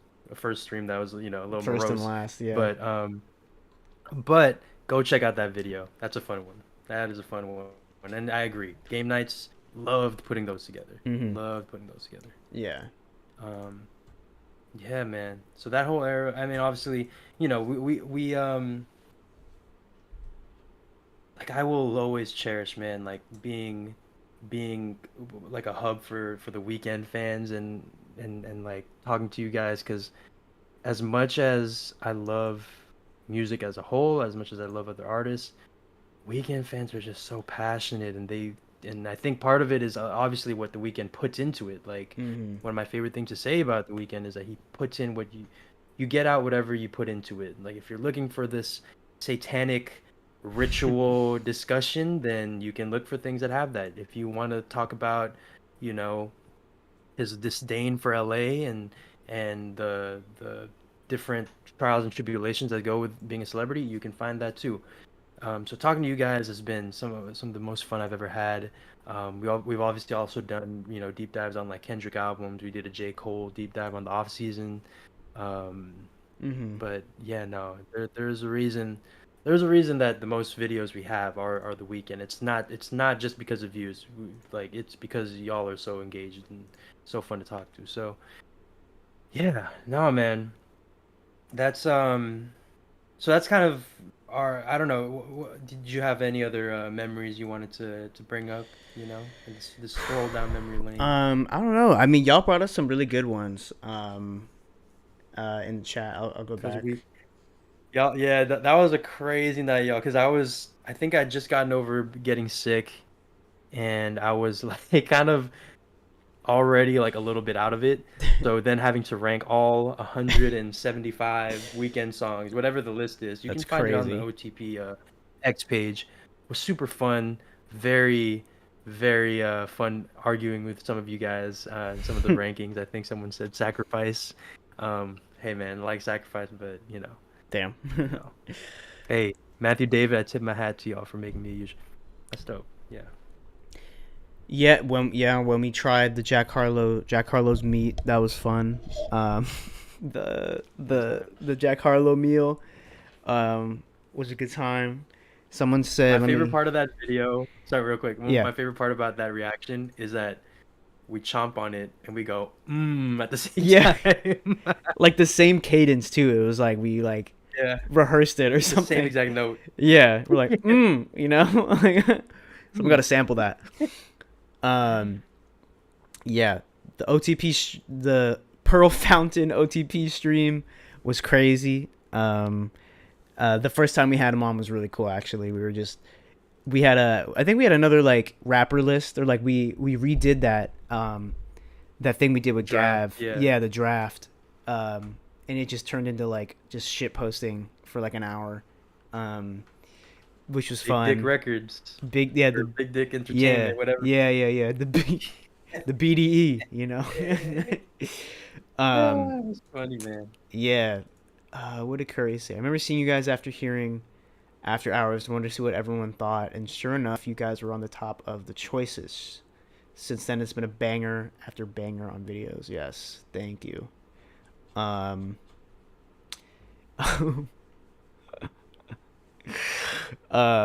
stream that was a little First and morose. last, yeah. But go check out that video. That's a fun one. That is a fun one. And I agree. Game nights, loved putting those together. Loved putting those together. Yeah. Yeah, man. So that whole era, I mean, obviously, we like I will always cherish, man, like being like a hub for the Weekend fans and like talking to you guys because as much as I love music as a whole, as much as I love other artists, Weekend fans are just so passionate and I think part of it is obviously what the Weeknd puts into it. Like one of my favorite things to say about the Weeknd is that he puts in what you get out whatever you put into it. Like if you're looking for this satanic ritual discussion, then you can look for things that have that. If you want to talk about, his disdain for LA and the different trials and tribulations that go with being a celebrity, you can find that too. So talking to you guys has been some of the most fun I've ever had. We've obviously also done deep dives on like Kendrick albums. We did a J. Cole deep dive on the off season. But yeah, no, there's a reason. There's a reason that the most videos we have are the Weeknd. It's not just because of views. Like it's because y'all are so engaged and so fun to talk to. So yeah, no man, that's so that's kind of I don't know. Did you have any other memories you wanted to bring up? In this stroll down memory lane. I don't know. I mean, y'all brought us some really good ones. In the chat, I'll go back. Y'all, yeah, that was a crazy night, y'all. Because I think I'd just gotten over getting sick, and I was like kind of already like a little bit out of it. So then having to rank all 175 weekend songs, whatever the list is, you That's can find it on the crazy. OTP X page. It was super fun, very, very fun arguing with some of you guys. Some of the rankings. I think someone said sacrifice. Hey man, I like sacrifice, but Damn. you know. Hey, Matthew David, I tip my hat to y'all for making me a user. That's dope. Yeah. When we tried the Jack Harlow's meat, that was fun. Um, the Jack Harlow meal was a good time. Someone said, My "Let favorite me." part of that video, sorry, real quick. Yeah, My favorite part about that reaction is that we chomp on it and we go at the same yeah, time. like the same cadence too. It was like we like Yeah, rehearsed it or the same something. exact note. Yeah, we're like, like, someone got to sample that. Um, yeah, the Pearl Fountain OTP stream was crazy. The first time we had him on was really cool. Actually, I think we had another like rapper list, or like we redid that thing we did with Draft, Gav. yeah. Yeah, the draft. And it just turned into like just shit posting for like an hour, which was Big Dick fun. Records Big yeah or the Big Dick yeah Entertainment, whatever. yeah the BDE, you know. um It was funny, man. yeah. What did Curry say? I remember seeing you guys after hearing After Hours. Wanted to see what everyone thought, and sure enough, you guys were on the top of the choices. Since then, it's been a banger after banger on videos. Yes, thank you. Um,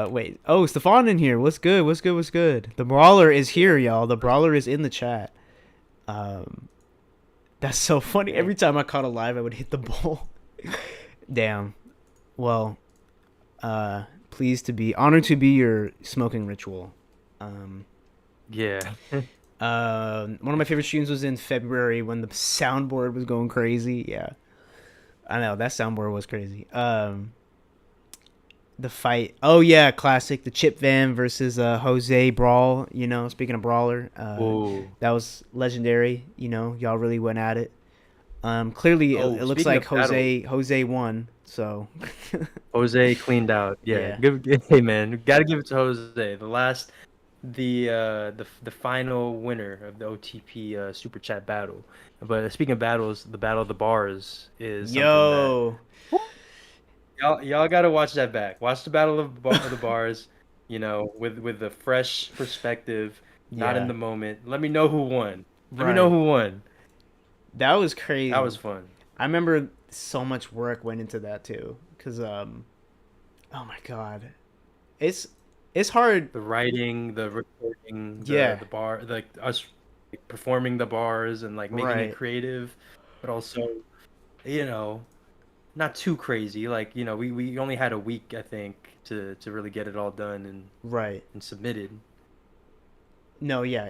wait. Oh, Stefan in here. What's good? What's good? What's good? The brawler is here, y'all. The brawler is in the chat. Um, that's so funny. Every time I caught a live, I would hit the ball. Damn. Well, pleased to be honored to be your smoking ritual. Um, Yeah. one of my favorite streams was in February when the soundboard was going crazy. Yeah, I know that soundboard was crazy. The fight. Oh yeah, classic. The Chip Van versus Jose Brawl. You know, speaking of brawler, Oh. that was legendary. You know, y'all really went at it. Clearly, Oh, it looks speaking like of battle, Jose won. So Jose cleaned out. Yeah. yeah, Hey man, gotta give it to Jose. The final winner of the OTP Super Chat battle. But speaking of battles, the Battle of the Bars is something that yo, y'all gotta watch that back. Watch the Battle of the Bars, with the fresh perspective, not in yeah, the moment. Let me know who won. Let me know right. who won. That was That was crazy. fun. I remember so much work went into that too, cause oh my god, it's it's hard. The writing, the recording, Yeah, the bar, like us performing the bars and like making it right, creative, but also, you know, not too crazy. Like, we only had a week, I think, to really get it all done right. and submitted. No, yeah,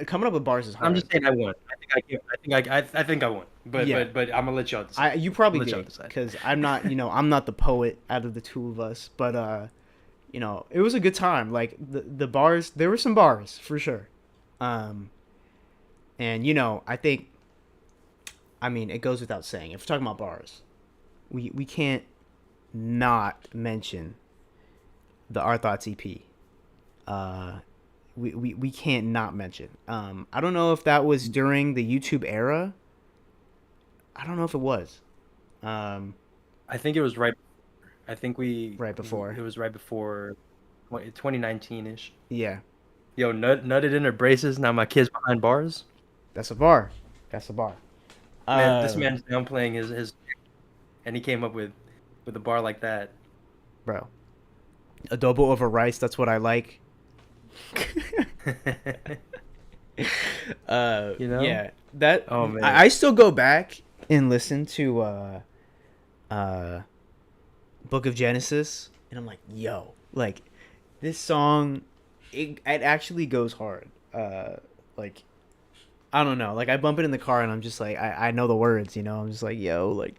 coming up with bars is I'm hard. just saying I won. I think I won. But Yeah, but I'm gonna let y'all decide. you I'll probably let y'all did, decide. cause I'm not, I'm not the poet out of the two of us, but it was a good time. Like the bars, there were some bars for sure. Um, and I think, I mean, it goes without saying, if we're talking about bars, we can't not mention the Our Thoughts EP. Uh, we can't not mention. I don't know if that was during the YouTube era. I don't know if it was. Um, I think it was right. I think right before. it was right before 2019-ish. Yeah, Yo, nutted in her braces. Now my kid's behind bars. that's a bar. That's a bar. Man, this Uh, man's downplaying his, and he came up with a bar like that. bro, adobo over rice. That's what I like. You know? Yeah, that Oh man. I still go back and listen to uh, Book of Genesis, and I'm like, yo, like this song, it actually goes hard. Like I don't know, like I bump it in the car, and I'm just like, I know the words, I'm just like, yo, like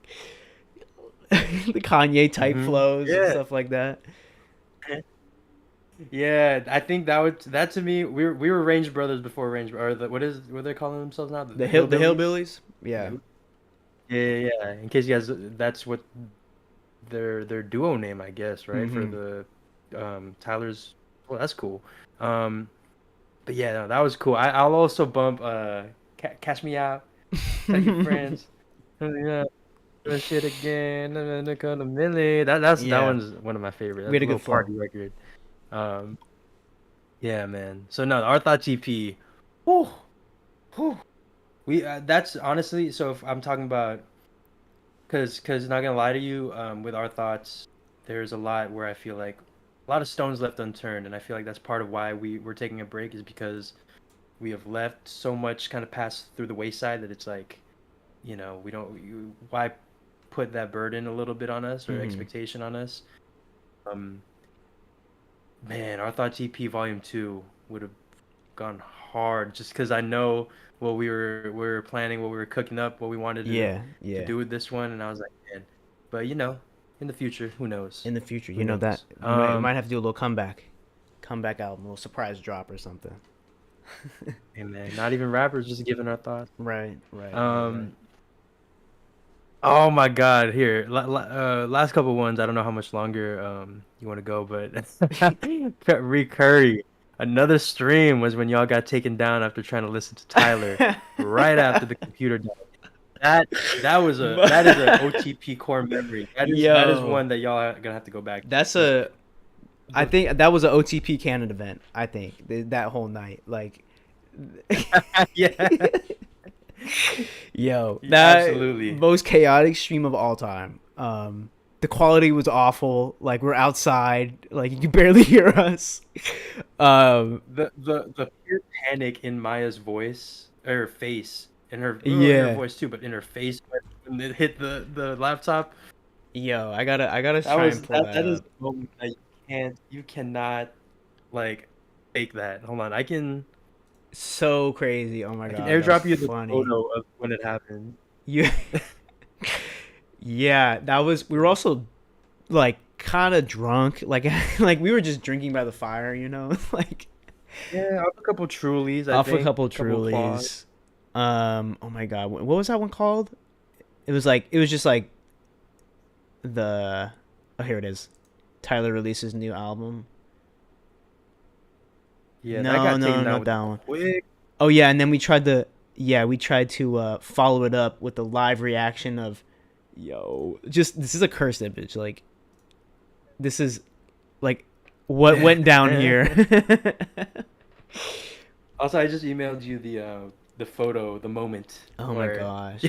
the Kanye type flows and Yeah. stuff like that. Yeah, I think that to me, we were Range Brothers before what are they calling themselves now? The Hillbillies? hillbillies. Yeah. Yeah. In case you guys, that's what their duo name, I guess, right? For Mhm. the Tyler's. Well, that's cool. Um, but yeah, no, that was cool. I'll also bump Cash Me Out, Tell Your Friends, yeah, do shit again, a million. That Yeah, one's one of my favorites. we That's had a a good little flow. party record. Um, yeah, man. So no, our thoughts EP. Whew, whew. We that's honestly. So if I'm talking about, cause not gonna lie to you, with our thoughts, there's a lot where I feel like a lot of stones left unturned, and I feel like that's part of why we're taking a break is because we have left so much kind of pass through the wayside that it's like, we don't. Why put that burden a little bit on us or Mhm. expectation on us? Um, Man, our thoughts EP Volume 2 would have gone hard just because I know what we were planning, what we were cooking up, what we wanted Yeah, to yeah. do with this one, and I was like, man. But in the future, who knows? In the future, Who you know that knows? we might have to do a little comeback album, a little surprise drop or something. Hey man, not even rappers, just giving our thoughts. Right. Um, oh my God, here, last couple ones. I don't know how much longer you want to go, but Curry. Another stream was when y'all got taken down after trying to listen to Tyler right after the computer died. That is an OTP core memory. That is Yo, one that y'all are gonna have to go back to that's 'cause I the think that was an OTP canon event. I think that whole night, like, yeah, yo, that absolutely. most chaotic stream of all time. The quality was awful. Like, we're outside, like, you can barely hear us. Um, The pure panic in Maya's voice, or her face, in her yeah, voice too, but in her face when it hit the laptop. yo, I gotta That try and was pull that that that is up. the moment that you cannot like fake that. Hold on, So crazy. Oh my I can god, that's airdrop you the funny. photo of when it happened. You, yeah, that was. We were also like kind of drunk, like like we were just drinking by the fire, like Yeah, off a couple Trulies, I off a think, couple couple claws. Trulies. Oh my god, what was that one called? It was just like the. Oh, here it is. Tyler releases new album. Yeah, that No, got no, taken down not with that one. quick. Oh yeah, and then we tried to follow it up with the live reaction of, yo, just this is a cursed image. Like, this is like what went down here. Also, I just emailed you the photo, the moment Oh my where gosh.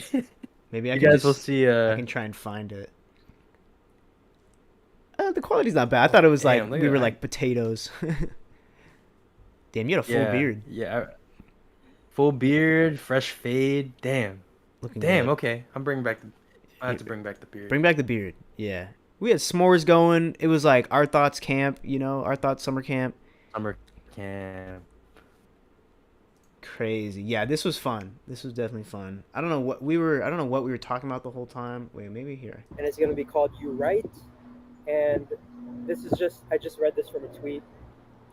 Maybe you guys will see. I can try and find it. The quality's not bad. I thought it was like Damn, look we at were that. like potatoes. Damn, you had a full Yeah, beard. yeah. Full beard, fresh fade. Damn, Looking damn. good. Okay, I'm bringing back. I have Here, to bring back the beard. bring back the beard. Yeah. We had s'mores going. It was like Our Thoughts camp, Our Thoughts summer camp. Summer camp. Crazy. Yeah, this was fun. This was definitely fun. I don't know what we were talking about the whole time. Wait, maybe here. And it's going to be called You Right. And I just read this from a tweet.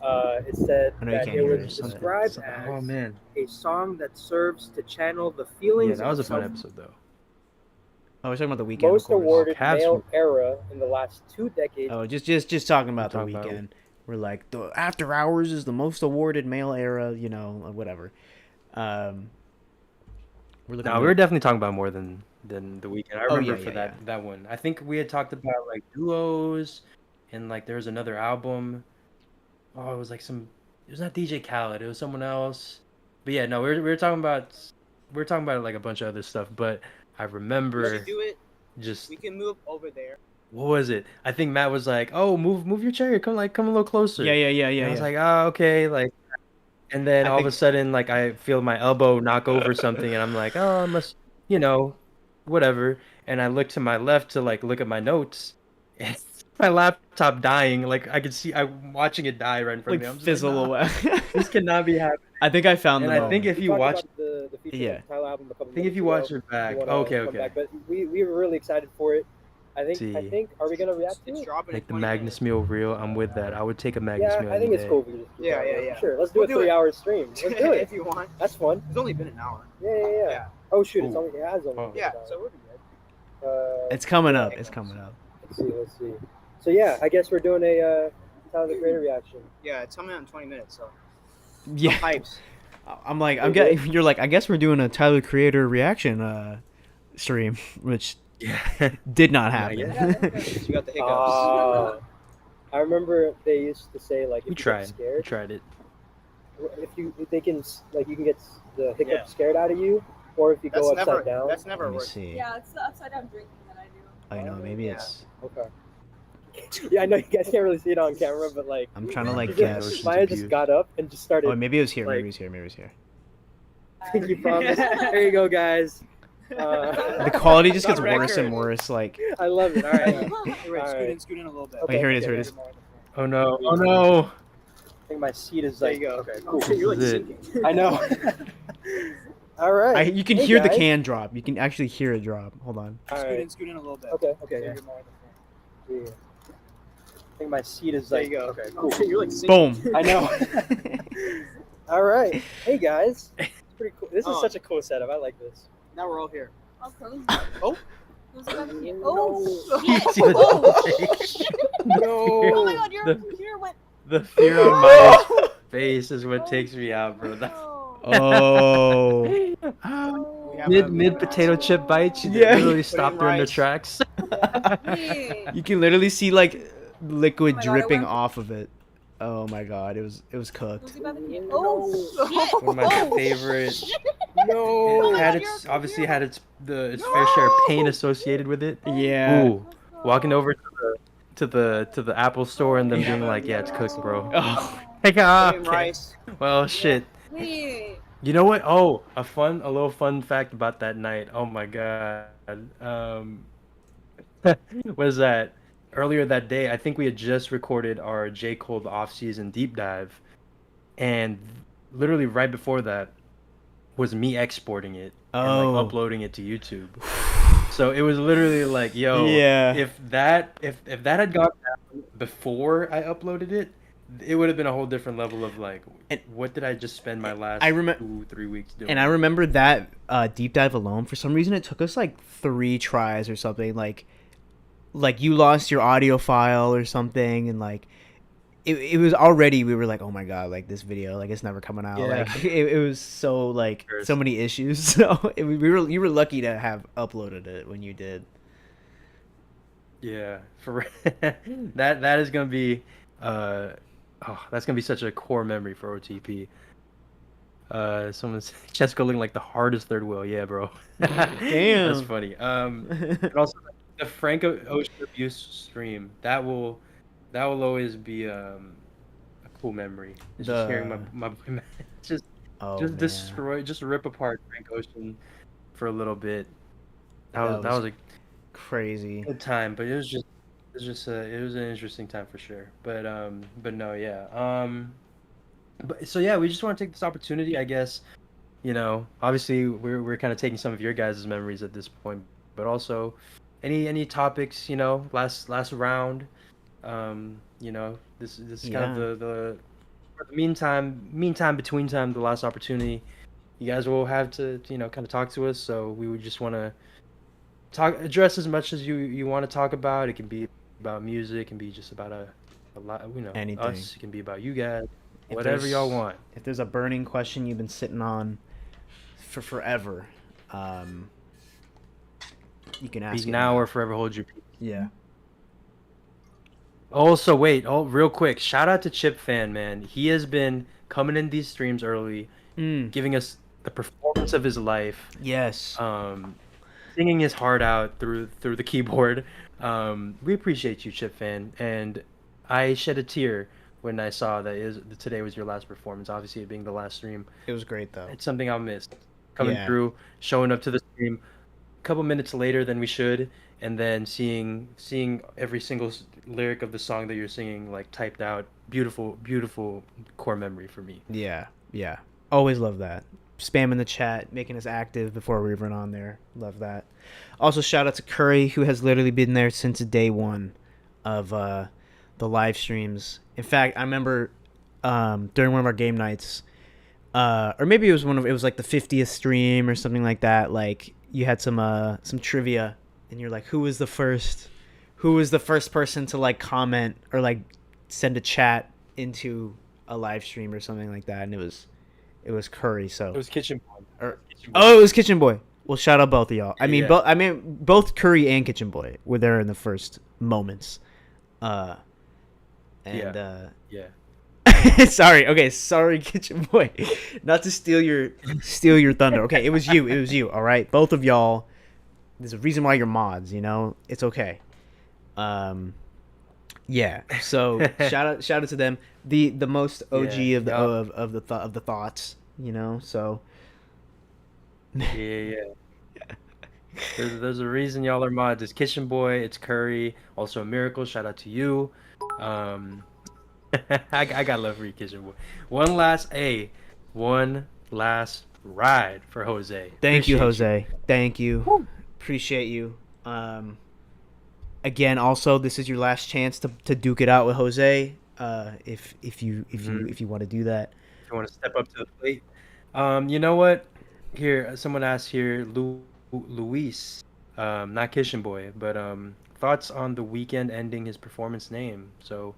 It said I know you that can't it hear was it. described Oh as man. a song that serves to channel the Yeah, feelings that was a of fun some episode though. Oh, we're talking about the weekend. most Of course. awarded Cavs male from- era in the last 2 decades. Oh, just talking about the talking about- weekend. We're like, the After Hours is the most awarded male era, whatever. We're looking. No, we were definitely talking about more than the weekend. I Oh, remember yeah, for yeah, that one. I think we had talked about like duos, and like there was another album. Oh, it was like it was not DJ Khaled. It was someone else. But yeah, no, we were talking about like a bunch of other stuff. But I remember do it. just We can move over there. what was it? I think Matt was like, "Oh, move your chair. Come a little closer." Yeah. And I was like, "Oh, okay." Like, and then I all of think- a sudden, like I feel my elbow knock over something, and I'm like, "Oh, I must, whatever." And I look to my left to like look at my notes, and it's my laptop dying. Like I could see, I'm watching it die right in front like of me. I'm just fizzle like, "Nah, away. this cannot be happening." I think I found And the I think moment. if We you talked watch, about the feature Yeah. Tyler album a couple I think if minutes you ago. watch it back, You wanna okay, come okay. back. But we were really excited for it. I think. Are we gonna react to It's it? dropping Like in the 20 Magnus minutes. meal real. I'm with that. I would take a Magnus Yeah, meal. I think any it's day. cool. If we just keep Yeah, going. yeah, yeah. Sure, let's do We'll a do it. 3-hour stream. Let's do it. If you want. That's fun. It's only been an hour. Yeah. Yeah. Oh shoot, it's Ooh. only it has only. Oh. Yeah, been an so hour. we'll be good. It's coming yeah, up. It's coming up. Let's see. So yeah, I guess we're doing a Tyler the Creator reaction. Yeah, it's coming out in 20 minutes, so. Yeah. Hypes. I'm like, I'm getting. You're like, I guess we're doing a Tyler Creator reaction stream, which Yeah. did not happen. yet. You got the hiccups. I remember they used to say like if We you tried. get scared, tried it. if they can like you can get the hiccup Yeah. scared out of you, or if you That's go never. upside down. That's never Let me worked. see. Yeah, it's the upside down drinking that I do. I know. Maybe Yeah. it's. Okay. Yeah, I know you guys can't really see it on camera, but like I'm trying to like you guess. just, Maya just got up and just started. Oh, maybe it was here. like- Maybe it was here. Maybe it was here. You promise? There you go, guys. The quality just gets On worse and record. worse. Like, I love it. All right. Wait, Alright. scoot in a little bit. Wait, here it is, here it is. Oh no! Oh no! I think my seat is There like. you go. Okay, cool. You're like This is it. sinking. I know. All right. you can Hey, hear the guys. can drop. You can actually hear it drop. Hold on. All Scoot right. in a little bit. Okay. Yeah. Yeah. I think my seat is There like. you go. Okay, cool. You're like sinking. Boom. I know. All right. Hey guys. It's pretty cool. This is Oh. such a cool setup. I like this. Now we're all here. Oh, cozy. Oh. Who's got the key? No. Oh, You shit. see the Oh, double shit. No. Oh my god, your The- computer went. The fear on my face is what takes me out, bro. That- Oh. Oh. We have mid a- mid potato chip bites, you Yeah. literally stopped her in their rice. tracks. Wait. You can literally see like liquid Oh my God, I dripping went- off of it. Oh my god, it was cooked. Who's got the key? No. Oh, shit. One of my Oh, favorite. shit. No. Oh my Had God, its your obviously computer had its fair share of pain associated with it. Yeah. Ooh, walking over to the Apple store and them being like, yeah, it's cooked, bro. Oh. Like, ah, Same okay. rice. Well, shit. Wait. You know what? Oh, a little fun fact about that night. Oh my god. Was that earlier that day? I think we had just recorded our J. Cole the off-season deep dive, and literally right before that was me exporting it and Oh. like uploading it to YouTube. So it was literally like, yo, Yeah. if that had gone down before I uploaded it, it would have been a whole different level of like, And- what did I just spend my last I 2-3 weeks doing? And I remember that deep dive alone. For some reason, it took us like 3 tries or something. Like you lost your audio file or something, and like it was already. We were like, oh my god, like this video, like it's never coming out. Yeah. Like it was so like Cursed. so many issues. So you were lucky to have uploaded it when you did. Yeah, for that is gonna be that's gonna be such a core memory for OTP. Someone's Cesco looking like the hardest third wheel. Yeah, bro. Damn. That's funny. And also the Frank Ocean abuse stream that will always be a cool memory. It's just hearing my just Oh, just man. destroy, just rip apart Frank Ocean for a little bit. That That was a crazy. good time, but it was an interesting time for sure. But no, yeah. But so yeah, we just want to take this opportunity, I guess. You know, obviously we're kind of taking some of your guys' memories at this point, but also any topics, you know, last round. You know, this is kind of the for the meantime between time, the last opportunity. You guys will have to, you know, kind of talk to us, so we would just want to address as much as you want to talk about. It can be about music, it can be just about a lot, you know, Anything. us. It can be about you guys, If whatever there's- y'all want. If there's a burning question you've been sitting on for forever, you can ask Speak it now or forever hold your peace. Yeah. Also, wait, real quick, shout out to Chip Fan, man. He has been coming in these streams early, giving us the performance of his life, Yes. singing his heart out through the keyboard. We appreciate you, Chip Fan, and I shed a tear when I saw that today was your last performance. Obviously, it being the last stream, It was great though. it's something I'll miss. Coming Yeah. through, showing up to the stream a couple minutes later than we should, and then seeing every single lyric of the song that you're singing like typed out. Beautiful core memory for me. Yeah. Yeah. Always love that. spamming the chat, making us active before we run on there. Love that. Also, shout out to Curry, who has literally been there since day one of the live streams. In fact, I remember during one of our game nights, or maybe it was like the 50th stream or something like that. Like you had some trivia, and you're like, who was the first person to like comment or like send a chat into a live stream or something like that, and it was Curry. So It was Kitchen Boy. it was Kitchen Boy. Well, shout out both of y'all. I mean, Yeah. both Curry and Kitchen Boy were there in the first moments. And Yeah. sorry, Kitchen Boy, not to steal your thunder. Okay, it was you. All right, both of y'all. There's a reason why you're mods. You know, it's okay. Yeah. So shout out to them. The most OG Yeah, of the yup. of the thoughts. You know, so. Yeah. There's a reason y'all are mods. It's Kitchen Boy, it's Curry, also Miracle. Shout out to you. I got love for you, Kitchen Boy. One last ride for Jose. Thank you, Appreciate Jose. Thank you. Appreciate you. Again, also, this is your last chance to duke it out with Jose. If you want to do that. If you want to step up to the plate. You know what? Here, someone asked here, Luis, not Kitchen Boy, but thoughts on the Weeknd ending his performance name. So,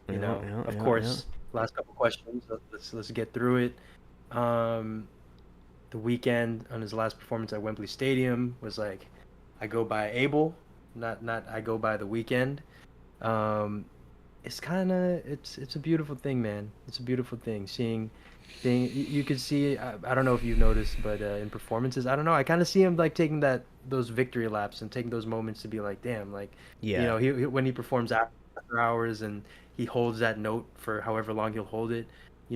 of course, last couple questions. Let's get through it. The Weeknd on his last performance at Wembley Stadium was like, I go by Abel, not I go by the Weeknd. It's a beautiful thing, man. It's a beautiful thing seeing you could see. I don't know if you've noticed, but in performances, I don't know. I kind of see him like taking those victory laps and taking those moments to be like, damn, like Yeah. he when he performs after hours and he holds that note for however long he'll hold it.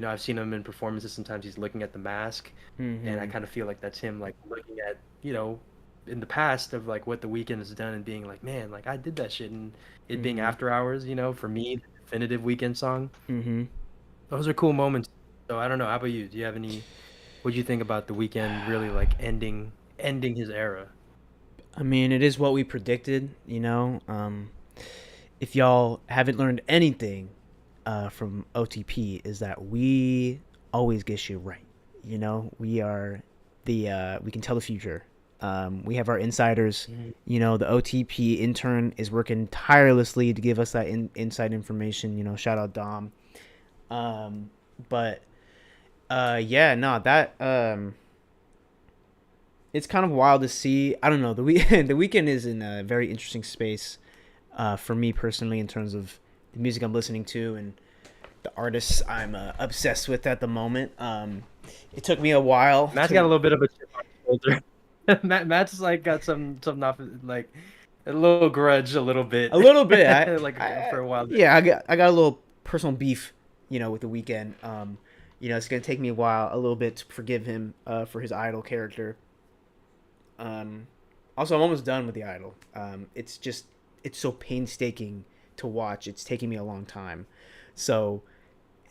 I've seen him in performances. Sometimes he's looking at the mask, and I kind of feel like that's him like looking at in the past of like what the Weeknd has done and being like, man, like I did that shit, and it being after hours. For me, the definitive Weeknd song. Mm-hmm. Those are cool moments. So I don't know. How about you? Do you have any? What do you think about the Weeknd really like ending his era? I mean, it is what we predicted. If y'all haven't learned anything from OTP, is that we always get shit right. We are we can tell the future. We have our insiders. The OTP intern is working tirelessly to give us that inside information. Shout out Dom. But it's kind of wild to see. I don't know. The Weeknd is in a very interesting space for me personally in terms of the music I'm listening to and the artists I'm obsessed with at the moment. It took me a while. Matt's got a little bit of a chip on his shoulder. Matt's like got some off, like a little grudge, a little bit. A little bit. For a while. Yeah, I got a little personal beef, with the Weeknd. It's gonna take me a while, a little bit to forgive him for his Idol character. Also, I'm almost done with the Idol. It's so painstaking to watch. It's taking me a long time. So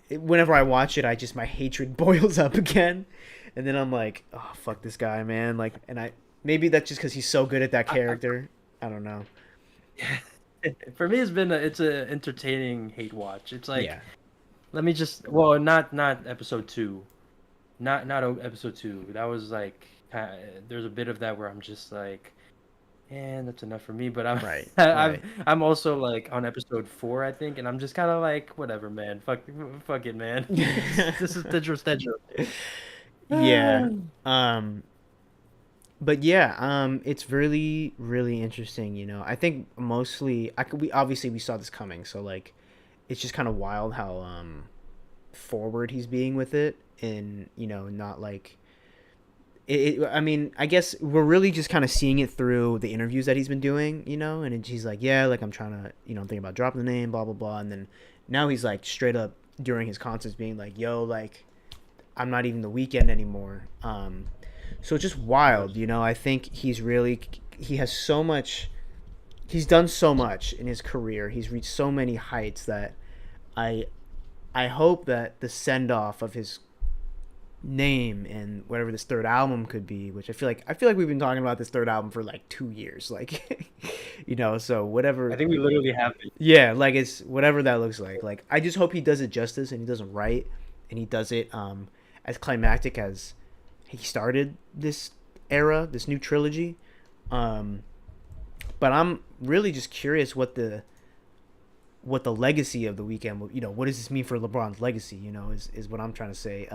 whenever I watch it, my hatred boils up again. And then I'm like, oh, fuck this guy, man. Like, and maybe that's just because he's so good at that character. I don't know. For me, it's a entertaining hate watch. It's like, Yeah. let me just, not episode 2, not episode 2. That was like, there's a bit of that where I'm just like, that's enough for me. But I'm Right. I'm also like on episode 4, I think, and I'm just kind of like, whatever, man. Fuck it, man. This is Tedros. Yeah. But yeah, it's really, really interesting. I think mostly we saw this coming, so like, it's just kind of wild how forward he's being with it, and not like it. I mean, I guess we're really just kind of seeing it through the interviews that he's been doing, and he's like, yeah, like I'm trying to, I'm thinking about dropping the name, blah blah blah, and then now he's like straight up during his concerts being like, yo, like I'm not even the Weeknd anymore. So it's just wild, I think he has so much. He's done so much in his career. He's reached so many heights that I hope that the send off of his name and whatever this third album could be, which I feel like we've been talking about this third album for like 2 years, like, so whatever. I think we literally have it. Yeah, like it's whatever that looks like. Like I just hope he does it justice and he does it right and he does it as climactic as he started this era, this new trilogy. But I'm really just curious what the legacy of the Weeknd, what does this mean for LeBron's legacy, is what I'm trying to say.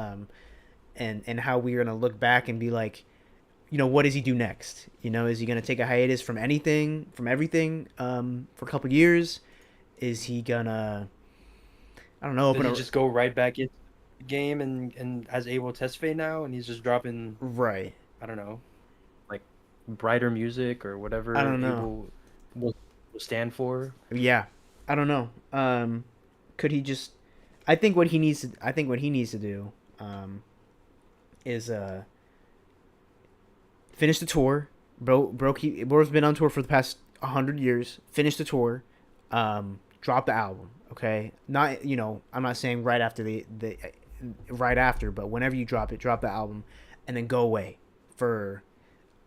And how we're going to look back and be like, what does he do next? Is he going to take a hiatus from everything, for a couple years? Is he going to, I don't know, Does he just go right back into the game and has Abel Tesfaye now, and he's just dropping, right. I don't know, like brighter music or whatever I don't know. Abel will stand for? Yeah. I don't know. Could he just, I think what he needs to do, is finish the tour. Bro's been on tour for the past 100 years. Finish the tour, drop the album. Okay, not I'm not saying right after right after, but whenever you drop the album, and then go away for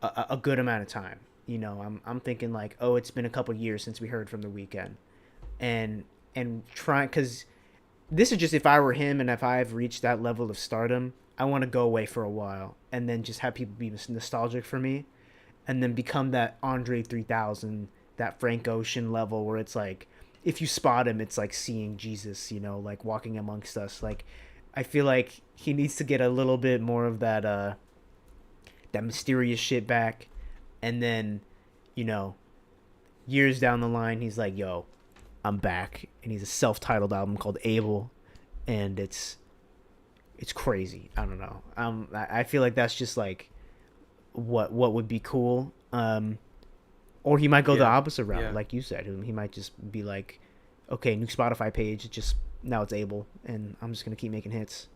a good amount of time. I'm thinking like, oh, it's been a couple years since we heard from the Weeknd, and trying, because this is just if I were him and if I've reached that level of stardom. I want to go away for a while and then just have people be nostalgic for me and then become that Andre 3000, that Frank Ocean level where it's like, if you spot him, it's like seeing Jesus, like walking amongst us. Like, I feel like he needs to get a little bit more of that mysterious shit back. And then, years down the line, he's like, yo, I'm back. And he's a self-titled album called Abel. And it's crazy. I don't know. I feel like that's just like what would be cool. Or he might go the opposite route, like you said. He might just be like, okay, new Spotify page. Now it's Abel, and I'm just gonna keep making hits.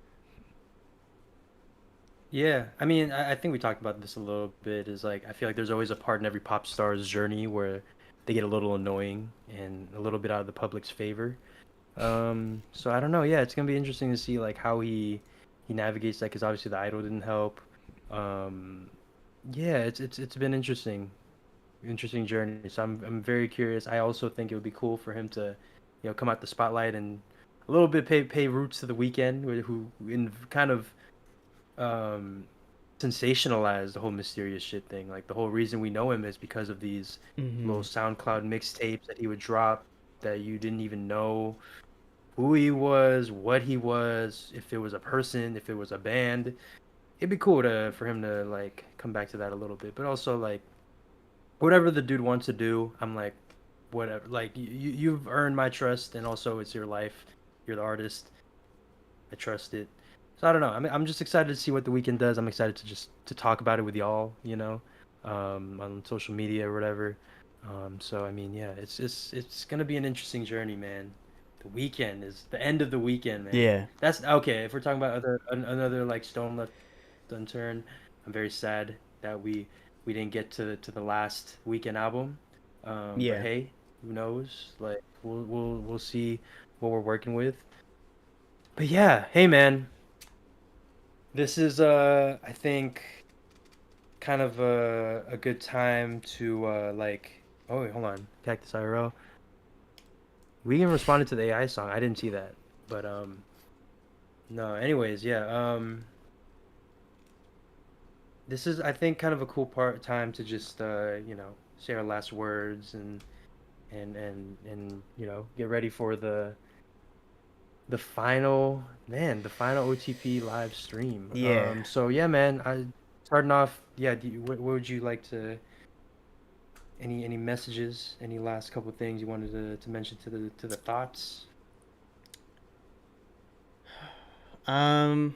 Yeah, I mean, I think we talked about this a little bit. Is like I feel like there's always a part in every pop star's journey where they get a little annoying and a little bit out of the public's favor. So I don't know. Yeah, it's gonna be interesting to see like how he navigates that, because obviously the idol didn't help. Yeah, it's been interesting journey. So I'm very curious. I also think it would be cool for him to, come out the spotlight and a little bit pay roots to the Weeknd, who in kind of sensationalized the whole mysterious shit thing. Like the whole reason we know him is because of these little SoundCloud mixtapes that he would drop that you didn't even know who he was, what he was, if it was a person, if it was a band. It'd be cool for him to like come back to that a little bit, but also like whatever the dude wants to do, I'm like, whatever. Like you've earned my trust, and also it's your life. You're the artist. I trust it. So I don't know. I'm just excited to see what the Weeknd does. I'm excited to talk about it with y'all, on social media or whatever. So I mean, yeah, it's gonna be an interesting journey, man. The Weeknd is the end of the Weeknd, man. Yeah. That's okay. If we're talking about another like stone left unturned, I'm very sad that we didn't get to the last Weeknd album. Yeah. But hey, who knows? Like we'll see what we're working with. But yeah, hey man, this is I think kind of a good time to like. Oh wait, hold on, Cactus IRL. We even responded to the AI song. I didn't see that, but no. Anyways, yeah. This is, I think, kind of a cool time to just say our last words and get ready for the final OTP live stream. Yeah. So yeah, man. Starting off. Yeah. What would you like to? Any messages? Any last couple of things you wanted to mention to the thoughts? I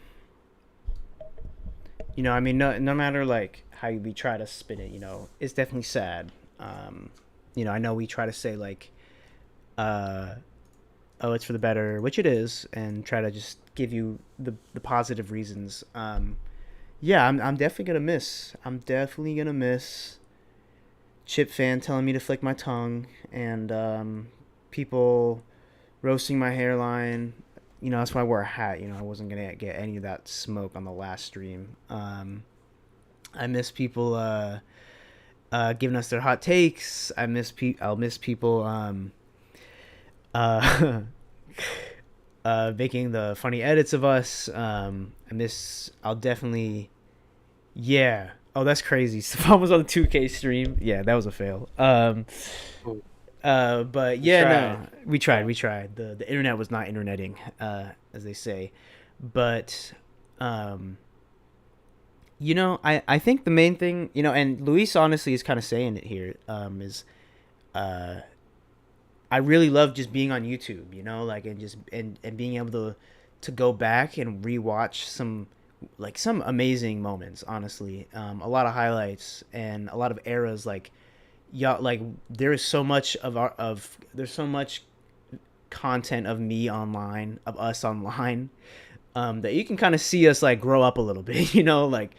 mean, no matter like how we try to spin it, it's definitely sad. I know we try to say like, oh, it's for the better, which it is, and try to just give you the positive reasons. Yeah, I'm definitely gonna miss. Chip fan telling me to flick my tongue, and people roasting my hairline, you know, that's why I wore a hat. You know, I wasn't gonna get any of that smoke on the last stream. I miss people giving us their hot takes. I'll miss people uh, making the funny edits of us. I'll definitely, yeah. Oh, that's crazy. Stefan was on the 2K stream. Yeah, that was a fail. But yeah, no, we tried. The internet was not interneting, as they say. But, you know, I think the main thing, you know, and Luis honestly is kind of saying it here, is, I really love just being on YouTube, you know, like, and just, and being able to go back and rewatch some amazing moments, honestly. A lot of highlights and a lot of eras, like, yeah, like there is so much there's so much content of me online, of us online, that you can kind of see us like grow up a little bit, you know, like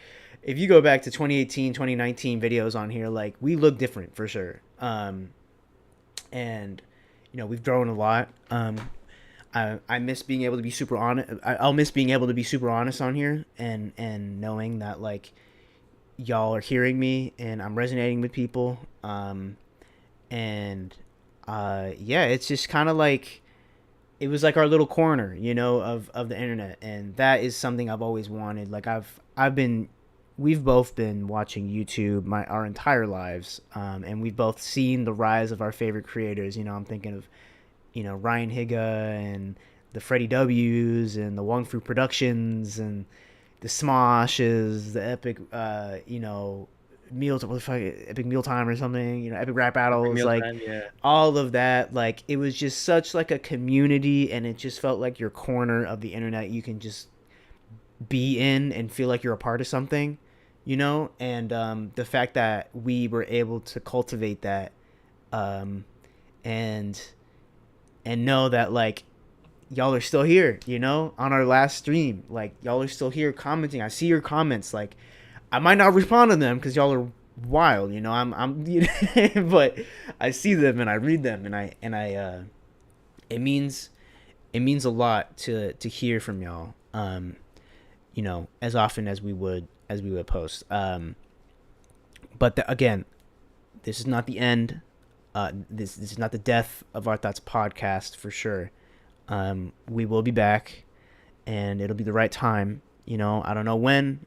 if you go back to 2018, 2019 videos on here, like we look different for sure. And you know, we've grown a lot. I miss being able to be super honest. I'll miss being able to be super honest on here, and knowing that like y'all are hearing me and I'm resonating with people. Yeah, it's just kind of like it was like our little corner, you know, of the internet, and that is something I've always wanted. Like we've both been watching YouTube our entire lives, and we've both seen the rise of our favorite creators. You know, I'm thinking of, you know, Ryan Higa and the Freddie W's and the Wong Fu Productions and the Smoshes, the Epic, you know, Epic Mealtime or something, you know, Epic Rap Battles, like yeah. all of that. Like it was just such like a community, and it just felt like your corner of the internet you can just be in and feel like you're a part of something, you know. And the fact that we were able to cultivate that, and know that like y'all are still here, you know, on our last stream, like y'all are still here commenting. I see your comments, like I might not respond to them because y'all are wild, you know. I'm you know, but I see them and I read them, and I it means a lot to hear from y'all, you know, as often as we would post. But again, this is not the end. This is not the death of Our Thoughts Podcast for sure. We will be back, and it'll be the right time. You know, I don't know when,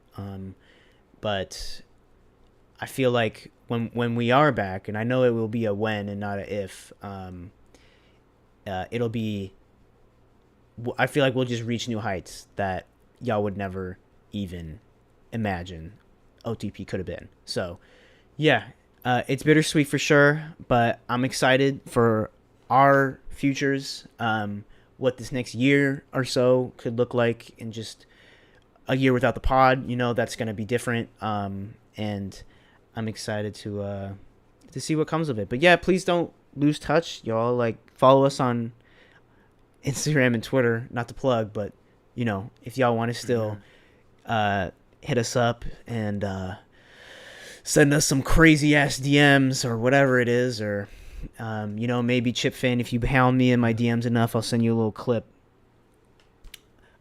but I feel like when we are back, and I know it will be a when and not a if. It'll be. I feel like we'll just reach new heights that y'all would never even imagine OTP could have been. So, yeah. It's bittersweet for sure, but I'm excited for our futures, what this next year or so could look like, in just a year without the pod. You know, that's going to be different, and I'm excited to see what comes of it. But yeah, please don't lose touch, y'all. Like, follow us on Instagram and Twitter, not to plug, but, you know, if y'all want to still hit us up and send us some crazy ass DMs or whatever it is, or you know, maybe Chip Fan, if you hound me in my DMs enough, I'll send you a little clip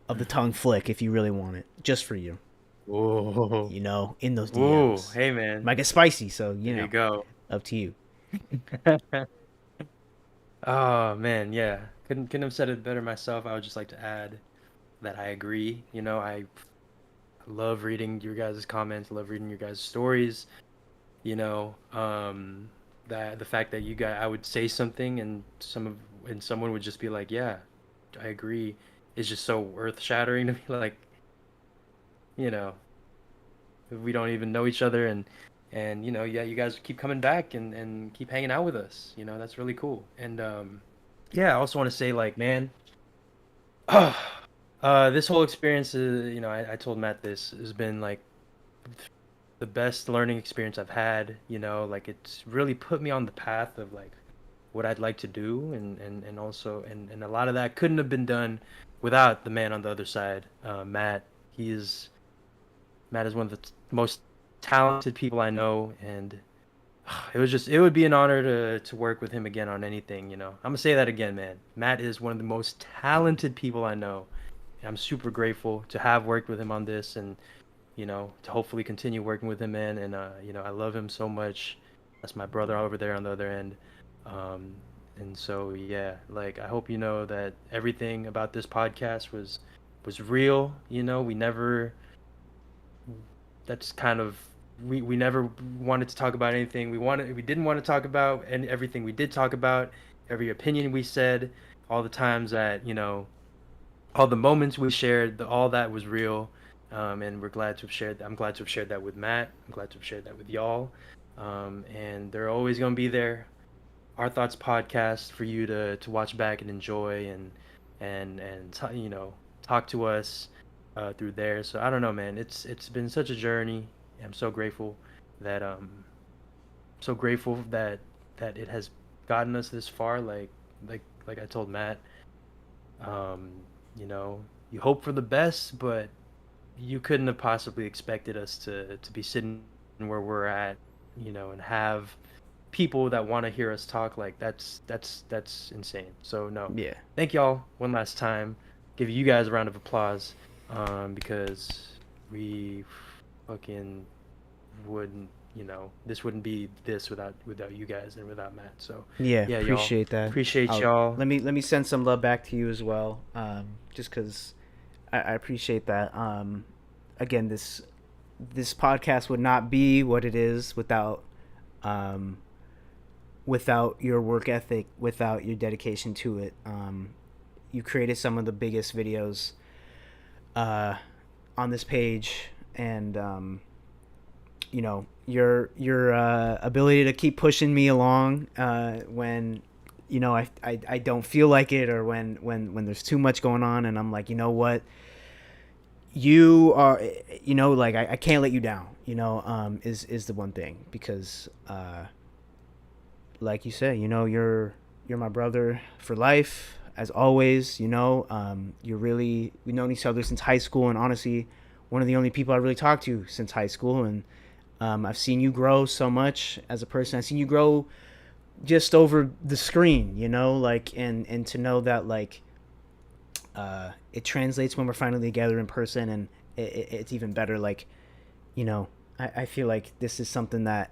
of the tongue flick if you really want it, just for you. Whoa. You know, in those Whoa. DMs. Hey man. Might get spicy, so you There know, you go. up to you. Oh man, yeah. Couldn't have said it better myself. I would just like to add that I agree. You know, I love reading your guys' comments, love reading your guys' stories. You know, that the fact that you guys, I would say something and someone would just be like, "Yeah, I agree," is just so earth-shattering to me. Like, you know, we don't even know each other, and you know, yeah, you guys keep coming back and keep hanging out with us. You know, that's really cool. And yeah, I also want to say, like, man, this whole experience is, you know, I told Matt this has been like the best learning experience I've had. You know, like it's really put me on the path of like what I'd like to do, and also and a lot of that couldn't have been done without the man on the other side, Matt. Matt is one of the most talented people I know, and it would be an honor to work with him again on anything, I'm gonna say that again, man. Matt is one of the most talented people I know. And I'm super grateful to have worked with him on this, and to hopefully continue working with him, man. And I love him so much. That's my brother over there on the other end. And so yeah, like, I hope you know that everything about this podcast was real. We never that's kind of we never wanted to talk about anything. We didn't want to talk about, and everything we did talk about, every opinion we said, all the times that, all the moments we shared, all that was real. And we're glad to have shared that. I'm glad to have shared that with Matt. I'm glad to have shared that with y'all. And they're always going to be there. Our Thoughts Podcast for you to watch back and enjoy, and talk to us through there. So I don't know, man. It's been such a journey. I'm so grateful that that it has gotten us this far. Like I told Matt, you hope for the best, but you couldn't have possibly expected us to be sitting where we're at, and have people that want to hear us talk. Like, that's insane. So no, Yeah. thank y'all one last time. Give you guys a round of applause, because we fucking wouldn't, this wouldn't be this without you guys and without Matt. So Yeah, y'all. appreciate that. Appreciate I'll- y'all. Let me send some love back to you as well, just because I appreciate that. Again, this podcast would not be what it is without your work ethic, without your dedication to it. You created some of the biggest videos on this page, and your ability to keep pushing me along when I don't feel like it, or when there's too much going on, and I'm like, you know what, you are, like, I can't let you down, is the one thing, because like you say, you're my brother for life, as always. We've known each other since high school, and honestly, one of the only people I really talked to since high school. And I've seen you grow so much as a person. I've seen you grow just over the screen, like, and to know that, like, it translates when we're finally together in person, and it's even better. Like, I feel like this is something that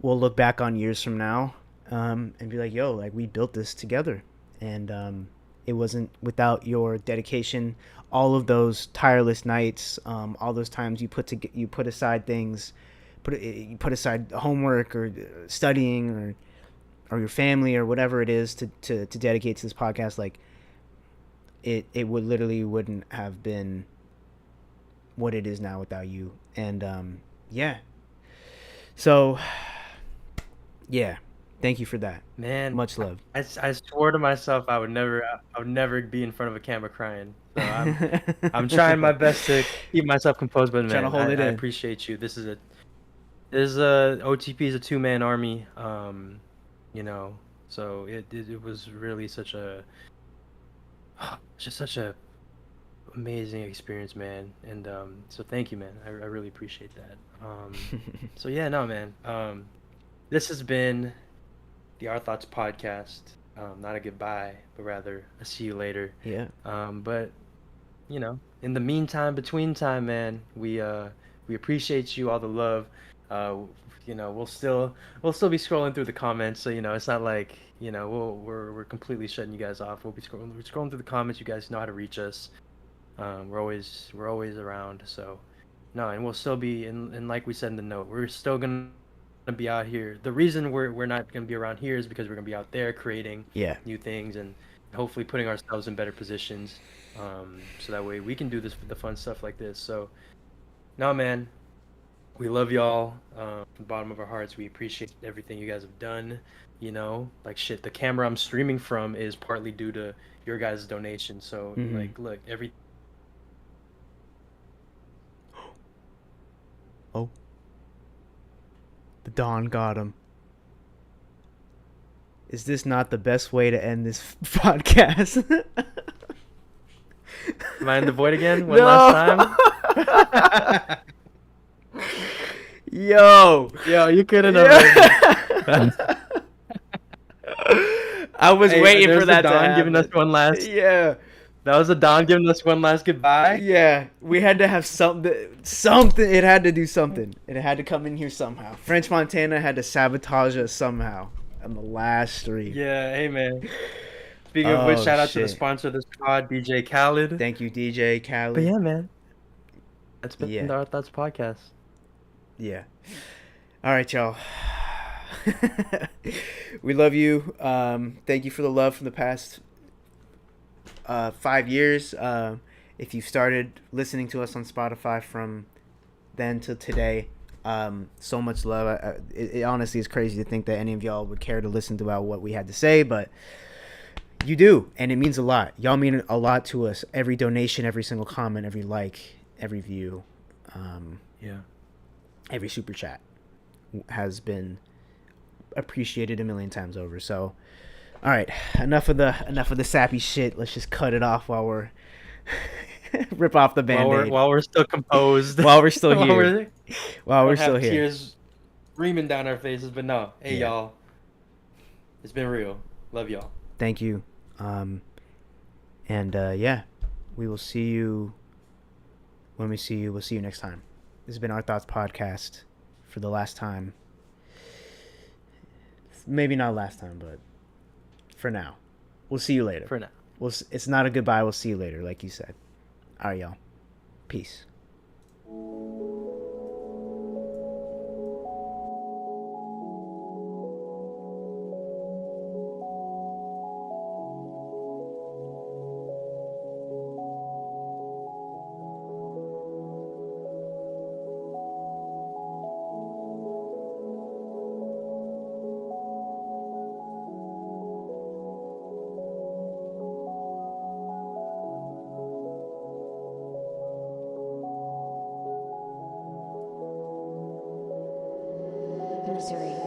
we'll look back on years from now, and be like, yo, like, we built this together. And it wasn't without your dedication, all of those tireless nights, all those times you put aside things, you put aside homework or studying or your family or whatever it is to dedicate to this podcast. Like, it wouldn't have been what it is now without you. And yeah, so yeah, thank you for that, Man, much love. I swore to myself I would never be in front of a camera crying. So I'm trying my best to keep myself composed, but Trying man, to hold it I in. appreciate you. This is OTP is a 2-man army. So it was really such a amazing experience, man. And so thank you, man. I really appreciate that. So yeah, no, man. This has been the Our Thoughts Podcast. Not a goodbye, but rather a see you later. Yeah. But in the meantime, between time, man, we appreciate you, all the love. We'll still be scrolling through the comments, so it's not like we're completely shutting you guys off. We're scrolling through the comments. You guys know how to reach us. We're always around. So no, and we'll still be, and like we said in the note, we're still gonna be out here. The reason we're not gonna be around here is because we're gonna be out there creating new things, and hopefully putting ourselves in better positions, so that way we can do the fun stuff like this. So no, man, we love y'all from the bottom of our hearts. We appreciate everything you guys have done. Like, shit, the camera I'm streaming from is partly due to your guys' donation. So like, look, Oh, the Dawn got him. Is this not the best way to end this podcast? Am I in the void again? One No. last time? Yo. Yo, you couldn't have. I was Hey, waiting there's for the that to Don happen. giving us one last. Yeah. That was the Don giving us one last goodbye. Yeah, we had to have something. It had to do something. It had to come in here somehow. French Montana had to sabotage us somehow on the last three. Yeah, hey man. Speaking of which, Oh, shout out to the shit. sponsor of this pod, DJ Khaled. Thank you, DJ Khaled. But yeah, man. That's been Yeah. the Our Thoughts podcast. Yeah. All right, y'all. We love you. Thank you for the love from the past 5 years. If you started listening to us on Spotify from then to today, so much love. It honestly is crazy to think that any of y'all would care to listen to about what we had to say, but you do, and it means a lot. Y'all mean a lot to us. Every donation, every single comment, every like, every view, Yeah. every super chat has been appreciated a million times over. So, all right, enough of the sappy shit. Let's just cut it off while we're rip off the Band-Aid. While we're still composed. While we're still While here. While we're don't still have here. Tears reaming down our faces, but no. Hey Yeah. y'all. It's been real. Love y'all. Thank you. Yeah, we will see you when we see you. We'll see you next time. This has been Our Thoughts Podcast for the last time. Maybe not last time, but for now. We'll see you later. For now. It's not a goodbye. We'll see you later, like you said. All right, y'all. Peace. Missouri.